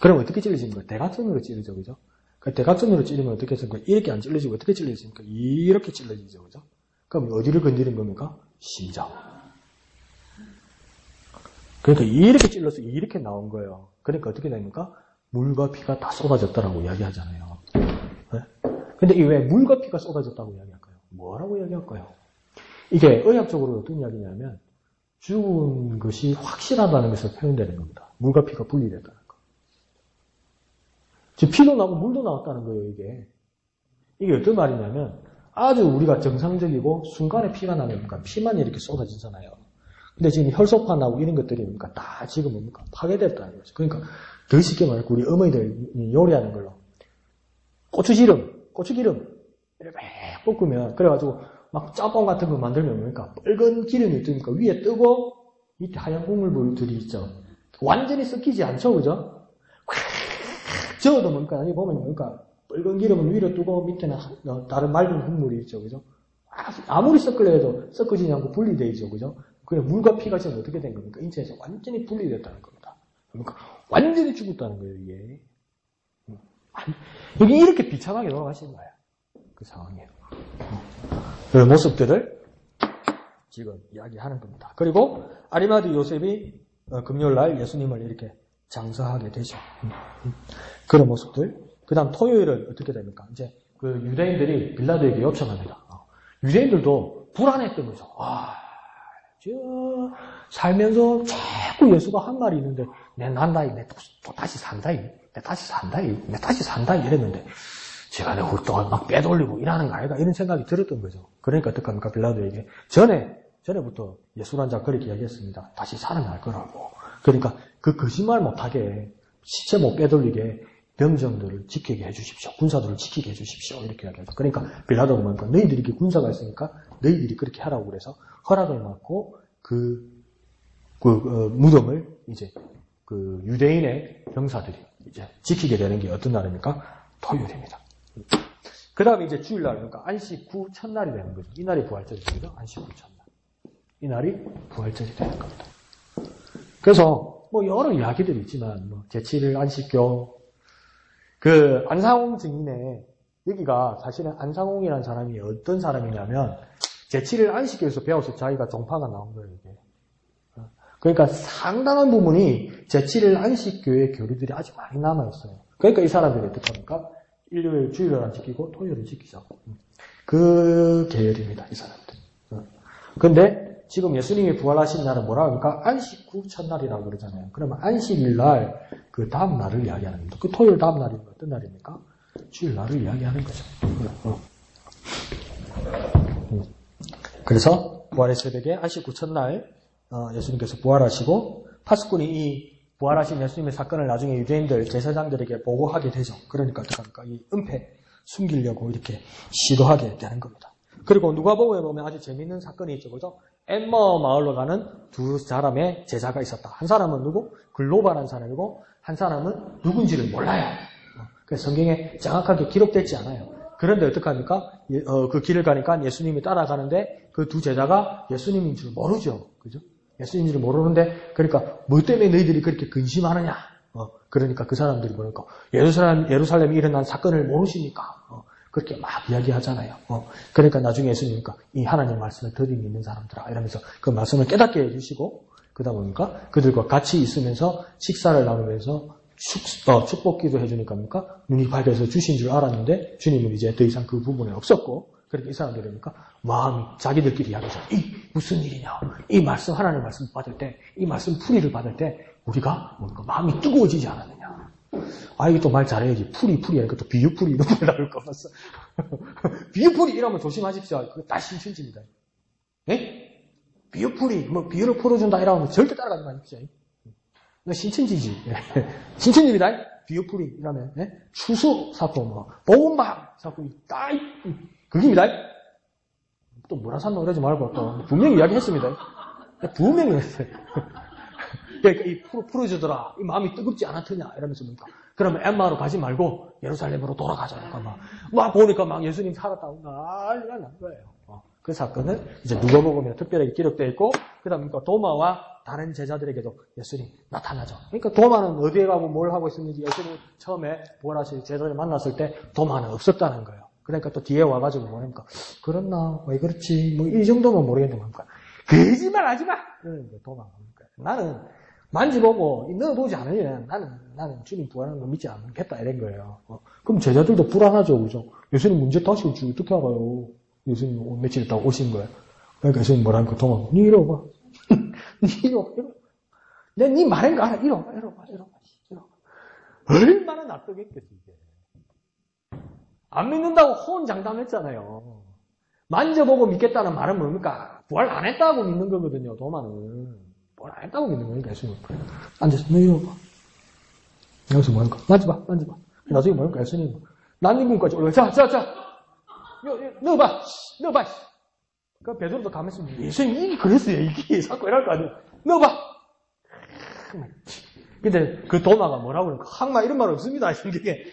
그럼 어떻게 찔러집니까? 대각선으로 찔러져, 그죠? 그 대각선으로 찔리면 어떻게 해서 이렇게 안 찔러지고 어떻게 찔러집니까? 이렇게 찔러지죠, 그죠? 그럼 어디를 건드린 겁니까? 심장. 그러니까 이렇게 찔러서 이렇게 나온 거예요. 그러니까 어떻게 됩니까? 물과 피가 다 쏟아졌다라고 이야기하잖아요. 네? 근데 이 왜 물과 피가 쏟아졌다고 이야기할까요? 뭐라고 이야기할까요? 이게 의학적으로 어떤 이야기냐면 죽은 것이 확실하다는 것을 표현되는 겁니다. 물과 피가 분리됐다는 거. 즉 피도 나고 물도 나왔다는 거예요, 이게. 이게 어떤 말이냐면 아주 우리가 정상적이고 순간에 피가 나면 피만 이렇게 쏟아지잖아요. 근데 지금 혈소판하고 이런 것들이 뭡니까? 다 지금 뭡니까? 파괴됐다는 거죠. 그러니까 더 쉽게 말해 우리 어머니들 요리하는 걸로 고추기름 이렇게 막 볶으면 그래가지고 막 짬뽕 같은 거 만들면 뭡니까? 빨간 기름이 뜨니까 위에 뜨고 밑에 하얀 국물들이 있죠. 완전히 섞이지 않죠, 그죠? 저어도 뭡니까? 여기 보면 뭡니까? 빨간 기름은 위로 뜨고 밑에는 다른 맑은 국물이 있죠, 그죠? 아무리 섞으려 해도 섞어지지 않고 분리되어 있죠, 그죠? 그래 물과 피가 지금 어떻게 된 겁니까? 인체에서 완전히 분리됐다는 겁니다. 그러니까 완전히 죽었다는 거예요, 이게. 여기 이렇게 비참하게 돌아가신 거예요. 그 상황이에요. 그 모습들을 지금 이야기하는 겁니다. 그리고 아리마디 요셉이 금요일날 예수님을 이렇게 장사하게 되죠. 그런 모습들. 그 다음 토요일은 어떻게 됩니까? 이제 그 유대인들이 빌라도에게 요청합니다. 유대인들도 불안했던 거죠. 살면서 자꾸 예수가 한 말이 있는데 내 난다이, 내 또 다시 산다이, 내 다시 산다이 이랬는데 제가 내 훌떡을 막 빼돌리고 일하는 거 아닌가 이런 생각이 들었던 거죠. 그러니까 어떡합니까? 빌라도에게 전에부터 예수란 자 그렇게 이야기했습니다. 다시 살아날 거라고. 그러니까 그 거짓말 못하게 시체 못 빼돌리게 병정들을 지키게 해주십시오. 군사들을 지키게 해주십시오. 이렇게 이야기하죠. 그러니까 빌라도가 뭐니까 너희들이 이렇게 군사가 있으니까 너희들이 그렇게 하라고 그래서 허락을 받고 무덤을 이제 그 유대인의 병사들이 이제 지키게 되는 게 어떤 날입니까? 토요일입니다. 그 다음에 이제 주일날, 그러니까 안식 후 첫날이 되는 거죠. 이날이 부활절이죠. 안식 후 첫날. 이날이 부활절이 되는 겁니다. 그래서 여러 이야기들이 있지만 제7일 안식교, 그 안상홍 증인의 여기가 사실은 안상홍이라는 사람이 어떤 사람이냐면 제7일 안식교에서 배워서 자기가 종파가 나온 거예요, 이게. 그러니까 상당한 부분이 제7일 안식교의 교리들이 아직 많이 남아있어요. 그러니까 이 사람들이 어떻게 합니까? 일요일, 주일을 안 지키고 토요일을 지키자고. 그 계열입니다, 이 사람들. 근데 지금 예수님이 부활하신 날은 뭐라 그러니까 안식 후 첫날이라고 그러잖아요. 그러면 안식일 날 그 다음 날을 이야기하는 겁니다. 그 토요일 다음 날이 어떤 날입니까? 주일 날을 이야기하는 거죠. 그래서 부활의 새벽에 안식 후 첫날 예수님께서 부활하시고 파수꾼이 이 부활하신 예수님의 사건을 나중에 유대인들 제사장들에게 보고하게 되죠. 그러니까 어떡합니까? 이 은폐 숨기려고 이렇게 시도하게 되는 겁니다. 그리고 누가복음에 보면 아주 재미있는 사건이 있죠. 그죠? 엠마 마을로 가는 두 사람의 제자가 있었다. 한 사람은 누구? 글로벌한 사람이고 한 사람은 누군지를 몰라요. 그래서 성경에 정확하게 기록되지 않아요. 그런데 어떡합니까? 그 길을 가니까 예수님이 따라가는데 그 두 제자가 예수님인 줄 모르죠. 그죠? 예수님인 줄 모르는데 그러니까 뭐 때문에 너희들이 그렇게 근심하느냐? 그러니까 그 사람들이 뭐랄까? 예루살렘에 일어난 사건을 모르시니까 그렇게 막 이야기하잖아요. 그러니까 나중에 예수님이니까 이 하나님 말씀을 덜 믿는 사람들아 이러면서 그 말씀을 깨닫게 해주시고 그러다 보니까 그들과 같이 있으면서 식사를 나누면서 축복기도 해주니까 눈이 밝아서 주신 줄 알았는데 주님은 이제 더 이상 그 부분에 없었고 그렇게 이 사람들이니까 마음이 자기들끼리 이야기하죠. 이 무슨 일이냐? 이 말씀 하나님 말씀 받을 때 이 말씀 풀이를 받을 때 우리가 뭔가 마음이 뜨거워지지 않았느냐? 아 이게 또 말 잘해야지. 풀이 하니까 또 비유풀이 이런 말 나올 거 없어. 비유풀이 이러면 조심하십시오. 그거 다 신천지입니다. 예? 비유풀이 뭐 비유를 풀어준다 이러면 절대 따라가지 마십시오. 신천지지. 신천지입니다. 비유풀이 이러면 추수 사고 뭐 보온방 사고 딱 그게입니다. 또 뭐라 샀노 이러지 말고 또 분명히 이야기했습니다. 분명히 했어요. 그러니까 이 풀어주더라. 이 마음이 뜨겁지 않았더냐 이러면서 뭡니까? 그러면 엠마로 가지 말고 예루살렘으로 돌아가자. 그러니까 막 보니까 막 예수님 살았다고 난리가 난 거예요. 그 사건은 이제 누가복음에 특별하게 기록되어 있고 그다음에 도마와 다른 제자들에게도 예수님 나타나죠. 그러니까 도마는 어디에 가고 뭘 하고 있었는지 예수님 처음에 부활하실 제자를 만났을 때 도마는 없었다는 거예요. 그러니까 또 뒤에 와가지고 뭐랍니까? 그렇나? 왜 그렇지? 뭐 이 정도면 모르겠는데 뭡니까? 거짓말 하지 마! 그러는 거예요. 도마가. 나는 만지보고 넣어보지 않으면 나는 주님 부활하는 거 믿지 않겠다 이런 거예요. 그럼 제자들도 불안하죠. 그죠? 예수님 문제 다시 올지 어떻게 알아요? 예수님 며칠 있다가 오신 거예요. 그러니까 예수님 뭐라니까 도마 니 이리 와봐. 니 이리 와. 내가 니 말한 거 알아. 이리 와봐. 얼마나 납득했겠어 이게. 안 믿는다고 호언장담했잖아요. 만져보고 믿겠다는 말은 뭡니까? 부활 안 했다고 믿는 거거든요. 도마는. 부활 안 했다고 믿는 거니까 예수님. 앉아서 너 이리 와봐. 여기서 뭐니까? 만져봐. 나중에 뭐니까 예수님. 난임군까지 올라가. 자. 넣어봐. 그 베드로도 가면서 예수님 이게 그랬어요. 이게 자꾸 이럴 거 아니에요. 넣어봐. 근데 그 도마가 뭐라고 그러니까 항마 이런 말 없습니다. 성경에.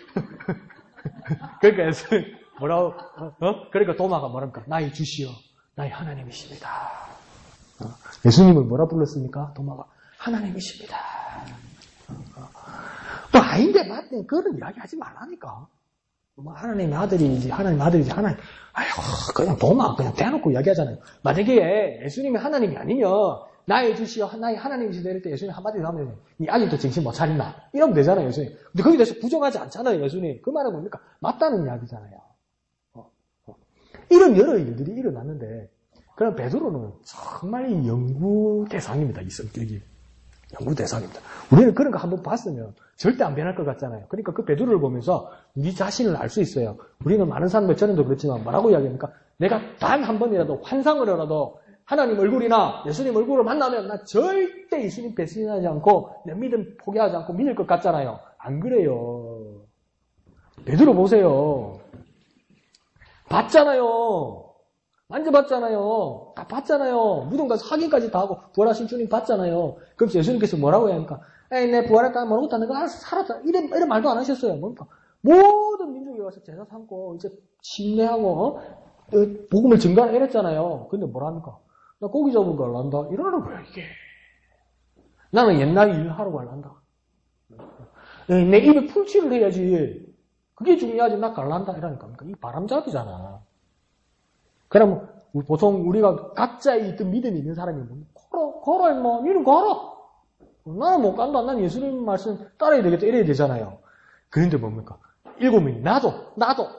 그러니까 예수님 뭐라고 그러니까 도마가 뭐랍니까? 나의 주시여 나의 하나님이십니다. 예수님을 뭐라 불렀습니까? 도마가 하나님이십니다. 또 아닌데 맞네. 그런 이야기 하지 말라니까. 뭐 하나님의 아들이지 하나님. 아이고 그냥 도마 그냥 대놓고 이야기하잖아요. 만약에 예수님이 하나님이 아니면 나의 주시여 나의 하나님이시다 이럴 때 예수님 한마디로 하면 니 아직도 정신 못 차린다 이러면 되잖아요. 예수님. 근데 거기에 대해서 부정하지 않잖아요. 예수님. 그 말은 뭡니까? 맞다는 이야기잖아요. 이런 여러 일들이 일어났는데 그럼 베드로는 정말 이 연구 대상입니다. 이 성격이. 연구 대상입니다. 우리는 그런 거 한번 봤으면 절대 안 변할 것 같잖아요. 그러니까 그 베드로를 보면서 우리 자신을 알 수 있어요. 우리는 많은 사람들 저는도 그렇지만 뭐라고 이야기합니까? 내가 단 한 번이라도 환상으로라도 하나님 얼굴이나 예수님 얼굴을 만나면 나 절대 예수님 배신하지 않고 내 믿음 포기하지 않고 믿을 것 같잖아요. 안 그래요. 베드로 보세요. 봤잖아요. 만져봤잖아요. 다 봤잖아요. 무덤 가서 확인까지 다 하고 부활하신 주님 봤잖아요. 그럼 예수님께서 뭐라고 해야 합니까? 에이, 내 부활했다, 모르겠다, 내가 알아서 살았다. 이런 말도 안 하셨어요. 뭡니까? 모든 민족이 와서 제사 삼고, 이제 침례하고, 복음을 증가하라 이랬잖아요. 근데 뭐랍니까? 나 고기 잡으러 갈란다. 이러는 거야, 이게. 나는 옛날 일하러 갈란다. 내 입에 풀칠을 해야지. 그게 중요하지, 나 갈란다. 이러니까. 이 바람잡이잖아. 그러면 보통 우리가 각자의 있던 믿음이 있는 사람이 뭐 걸어 임마 니는 걸어 나는 못 간다 난 예수님 말씀 따라야 되겠다 이래야 되잖아요. 그런데 뭡니까 7명이 나도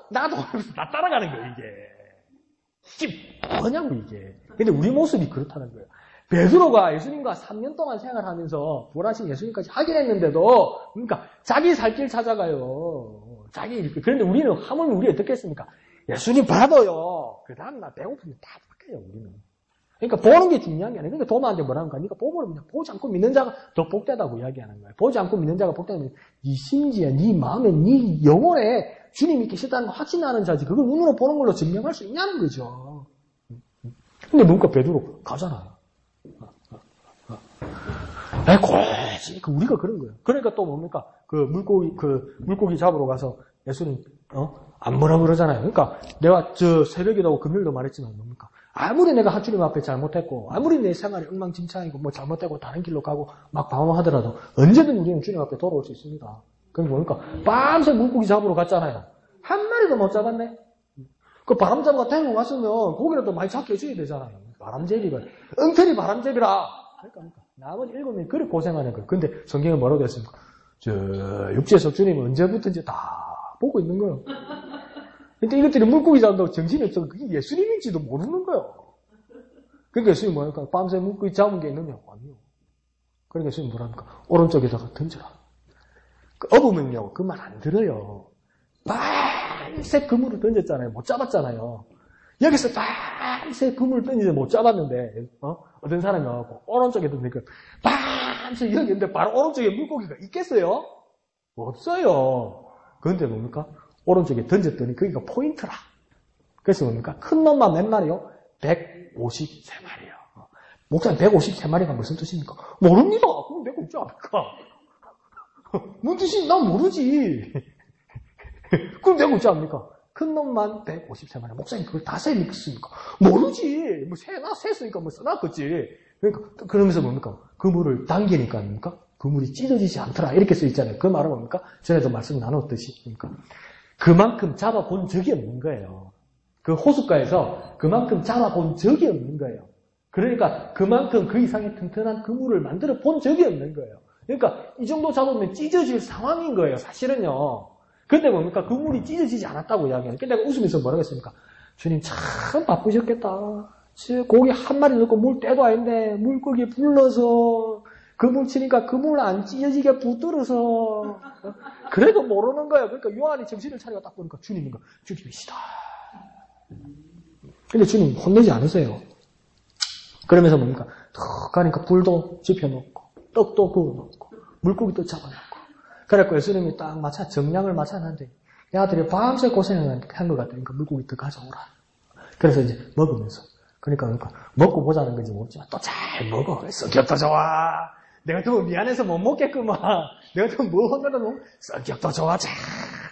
하면서 다 따라가는 거예요. 이게 뭐냐고 이게. 근데 우리 모습이 그렇다는 거예요. 베드로가 예수님과 3년 동안 생활하면서 부활하신 예수님까지 하긴 했는데도, 그러니까 자기 살 길 찾아가요. 그런데 우리는 하물며 우리 어떻게 했습니까? 예수님 받아요. 그 다음 날 배고프면 다 바뀌어요, 우리는. 그러니까 보는 게 중요한 게 아니라, 그러니까 도마한테 뭐라는가? 그러니까 보지 않고 믿는 자가 더 복되다고 이야기하는 거예요. 보지 않고 믿는 자가 복되다면 네 심지에, 네 마음에, 네 영혼에 주님이 계시다는 거 확신하는 자지. 그걸 눈으로 보는 걸로 증명할 수 있냐는 거죠. 근데 뭔가 베드로 가잖아요. 고지. 우리가 그런 거예요. 그러니까 또 뭡니까? 물고기 잡으러 가서 예수님, 안 뭐라 그러잖아요. 그러니까 내가 새벽에도 금요일도 말했지만 뭡니까? 아무리 내가 하나님 앞에 잘못했고, 아무리 내 생활이 엉망진창이고, 뭐 잘못되고 다른 길로 가고 막 방황하더라도 언제든 우리는 주님 앞에 돌아올 수 있습니다. 그럼 뭡니까? 밤새 물고기 잡으러 갔잖아요. 한 마리도 못 잡았네? 그 바람잡이가 데리고 왔으면 고기라도 많이 잡게 해줘야 되잖아요. 바람잡이가. 엉터리 바람잡이라. 그러니까 나머지 7명이 그렇게 고생하는 거예요. 근데 성경에 뭐라고 했습니까? 육지에서 주님은 언제부터인지 다 보고 있는 거예요. 근데 이것들이 물고기 잡는다고 정신이 없어서 그게 예수님인지도 모르는 거예요. 그러니까 예수님이 뭐랄까? 밤새 물고기 잡은 게 있느냐? 아니요. 그러니까 예수님이 뭐랍니까? 오른쪽에다가 던져라. 업으면요, 그 말 안 들어요. 밤새 그물을 던졌잖아요. 못 잡았잖아요. 여기서 밤새 그물을 던지지 못 잡았는데, 어떤 사람이 와갖고, 오른쪽에 던지니까, 밤새 여기 있는데 바로 오른쪽에 물고기가 있겠어요? 없어요. 그런데 뭡니까? 오른쪽에 던졌더니 거기가 포인트라. 그래서 뭡니까? 큰 놈만 몇 마리요? 153마리요. 목사님 153마리가 무슨 뜻입니까? 모릅니다. 그럼 내가 없지 않을까? 뭔 뜻인지 난 모르지. 그럼 내가 없지 않습니까? 큰 놈만 153마리. 목사님 그걸 다 세니까 모르지. 뭐 셌으니까 뭐 써놨겠지. 그러니까 그러면서 뭡니까? 그물을 당기니까 뭡니까? 그물이 찢어지지 않더라. 이렇게 써 있잖아요. 그 말은 뭡니까? 전에도 말씀 나눴듯이. 그러니까 그만큼 잡아본 적이 없는 거예요. 그 호숫가에서 그만큼 잡아본 적이 없는 거예요. 그러니까 그만큼 그 이상의 튼튼한 그물을 만들어 본 적이 없는 거예요. 그러니까 이 정도 잡으면 찢어질 상황인 거예요. 사실은요. 근데 뭡니까? 그물이 찢어지지 않았다고 이야기하는. 근데 내가 웃으면서 뭐라고 했습니까? 주님 참 바쁘셨겠다. 고기 한 마리 넣고 물 때도 아닌데 물고기 불러서 그물 치니까 그물 안 찢어지게 붙들어서 그래도 모르는 거예요. 그러니까 요한이 정신을 차리고 딱 보니까 주님인가? 주님이시다. 근데 주님 혼내지 않으세요. 그러면서 뭡니까? 턱 가니까 불도 지펴놓고 떡도 구워놓고 물고기도 잡아놓고 그래갖고 예수님이 딱 정량을 맞춰놨는데 이 아들이 밤새 고생한 것 같으니까 물고기 더 가져오라. 그래서 이제 먹으면서 그러니까 먹고 보자는 건지 모르지만 또 잘 먹어. 성격도 좋아. 내가 더 미안해서 못 먹겠구만. 내가 더 뭐 혼나도 성격도 좋아. 잘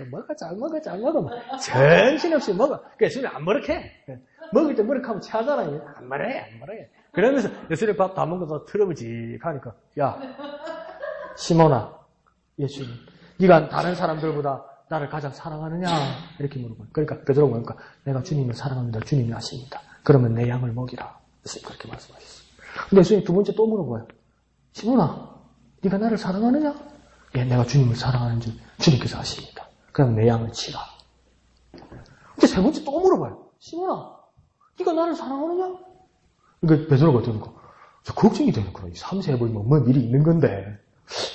먹어. 정신없이 먹어. 그러니까 예수님 안 버럭해. 먹을 때 버럭하면 체하잖아요. 안 말해. 그러면서 예수님 밥 다 먹어서 트러블지 하니까 야 시몬아 예수님 네가 다른 사람들보다 나를 가장 사랑하느냐 이렇게 물어봐요. 그러니까 베드로가 뭐니까 내가 주님을 사랑합니다. 주님이 아십니다. 그러면 내 양을 먹이라. 예수님 그렇게 말씀하셨어요. 근데 예수님 두 번째 또 물어봐요. 시몬아, 네가 나를 사랑하느냐? 예, 내가 주님을 사랑하는 줄 주님께서 아십니다. 그럼 내 양을 치라. 근데 세 번째 또 물어봐요. 시몬아, 네가 나를 사랑하느냐? 그러니까 베드로가 되니까 걱정이 되는 거예요. 3-3번이면 뭐 일이 있는 건데,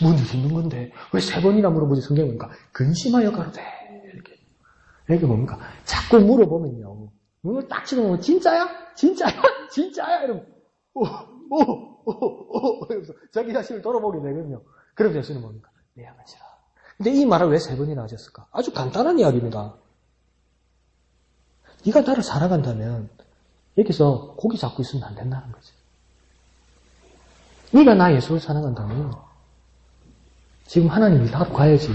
뭔 일이 있는 건데 왜 3번이나 물어보지? 성경에 보니까 근심하여 가로되 이게 뭡니까? 자꾸 물어보면요. 눈을 딱 치면 진짜야? 이러면 이러면서 자기 자신을 돌아보게 되거든요. 그럼 예수는 뭡니까? 내 양을 치라. 근데 이 말을 왜 3번이나 하셨을까? 아주 간단한 이야기입니다. 네가 나를 사랑한다면 여기서 고기 잡고 있으면 안 된다는 거지. 네가 나 예수를 사랑한다면 지금 하나님이 하러 가야지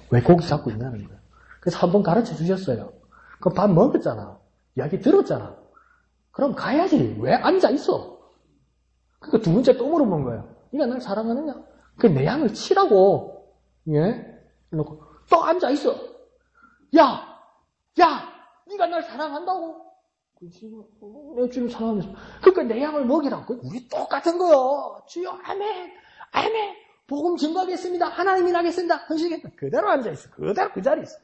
왜 고기 잡고 있냐는 거예요. 그래서 한번 가르쳐 주셨어요. 그럼 밥 먹었잖아. 이야기 들었잖아. 그럼 가야지. 왜 앉아 있어? 그러니까 두 번째 또 물어본 거예요. 네가 날 사랑하느냐? 그 내 양을 치라고. 예? 이러고 또 앉아 있어. 야, 네가 날 사랑한다고? 내가 주님 사랑하면서. 그러니까 내 양을 먹이라고. 우리 똑같은 거요. 주여, 아멘. 복음 증거하겠습니다. 하나님이 나겠습니다. 헌신하겠습니다. 그대로 앉아 있어. 그대로 그 자리에 있어.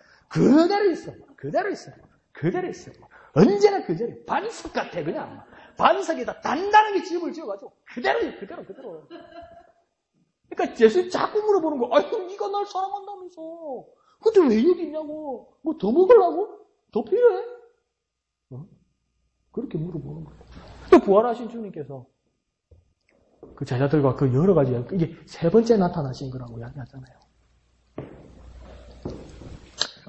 그대로 있어. 언제나 그 자리 반석 같아 그냥. 반석에다 단단하게 집을 지어가지고 그대로. 그러니까 예수님 자꾸 물어보는 거. 아유 네가 날 사랑한다면서. 근데 왜 여기 있냐고. 뭐 더 먹으려고? 더 필요해? 그렇게 물어보는 거예요. 또 부활하신 주님께서 그 제자들과 그 여러 가지 이게 세 번째 나타나신 거라고 이야기하잖아요.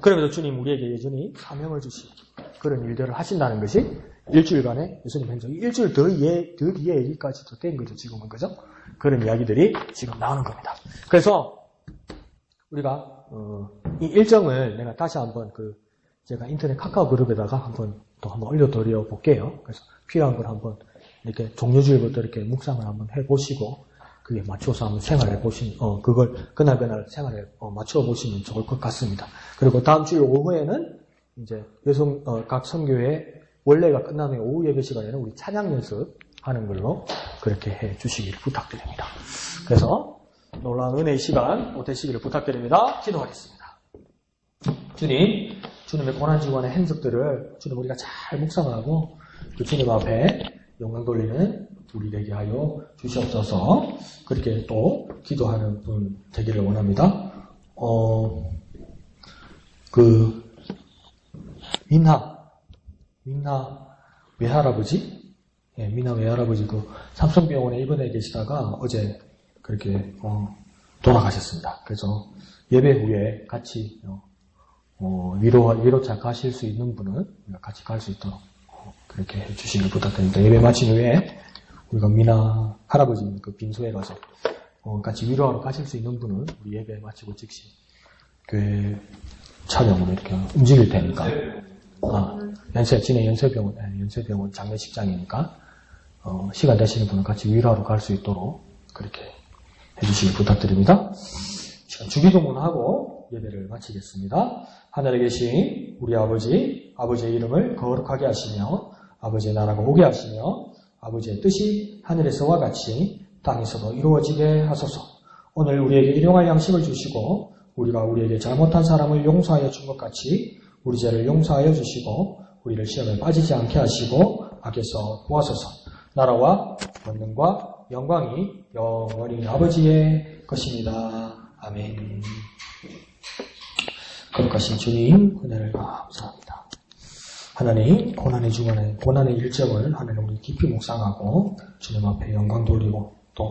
그러면서 주님 우리에게 여전히 사명을 주시고 그런 일들을 하신다는 것이 일주일간의 예수님 행적이 일주일 더 뒤에 얘기까지도 된 거죠. 지금은 그죠? 그런 이야기들이 지금 나오는 겁니다. 그래서 우리가 이 일정을 내가 다시 한번 제가 인터넷 카카오 그룹에다가 한번 올려드려 볼게요. 그래서 필요한 걸 한번 이렇게 종료주일부터 이렇게 묵상을 한번 해보시고 그게 맞춰서 한번 생활해 보시면 그걸 그날 생활에 맞춰 보시면 좋을 것 같습니다. 그리고 다음 주일 오후에는 이제 각 선교회 원래가 끝나는 오후 예배 시간에는 우리 찬양 연습하는 걸로 그렇게 해 주시기를 부탁드립니다. 그래서 놀라운 은혜의 시간 되시기를 부탁드립니다. 기도하겠습니다. 주님의 고난주간의 행적들을 주님 우리가 잘 묵상하고 그 주님 앞에 영광 돌리는 우리 되게 하여 주시옵소서. 그렇게 또 기도하는 분 되기를 원합니다. 민나 외할아버지? 예, 민나 외할아버지 삼성병원에 입원해 계시다가 어제 그렇게 돌아가셨습니다. 그래서 예배 후에 같이 위로차 가실 수 있는 분은 같이 갈 수 있도록 그렇게 해주시길 부탁드립니다. 예배 마친 후에 우리가 미나 할아버지 빈소에 가서 같이 위로하러 가실 수 있는 분은 우리 예배 마치고 즉시 교회 차량으로 이렇게 움직일 테니까 연세병원 장례식장이니까 시간 되시는 분은 같이 위로하러 갈 수 있도록 그렇게 해주시길 부탁드립니다. 주기도문하고 예배를 마치겠습니다. 하늘에 계신 우리 아버지의 이름을 거룩하게 하시며 아버지의 나라가 오게 하시며 아버지의 뜻이 하늘에서와 같이 땅에서도 이루어지게 하소서. 오늘 우리에게 일용할 양식을 주시고 우리가 우리에게 잘못한 사람을 용서하여 준 것 같이 우리 죄를 용서하여 주시고 우리를 시험에 빠지지 않게 하시고 악에서 구하소서. 나라와 권능과 영광이 영원히 아버지의 것입니다. 아멘. 거룩하신 주님 은혜를 감사합니다. 하나님 고난의 주간에 고난의 일정을 하나님 우리 깊이 묵상하고 주님 앞에 영광 돌리고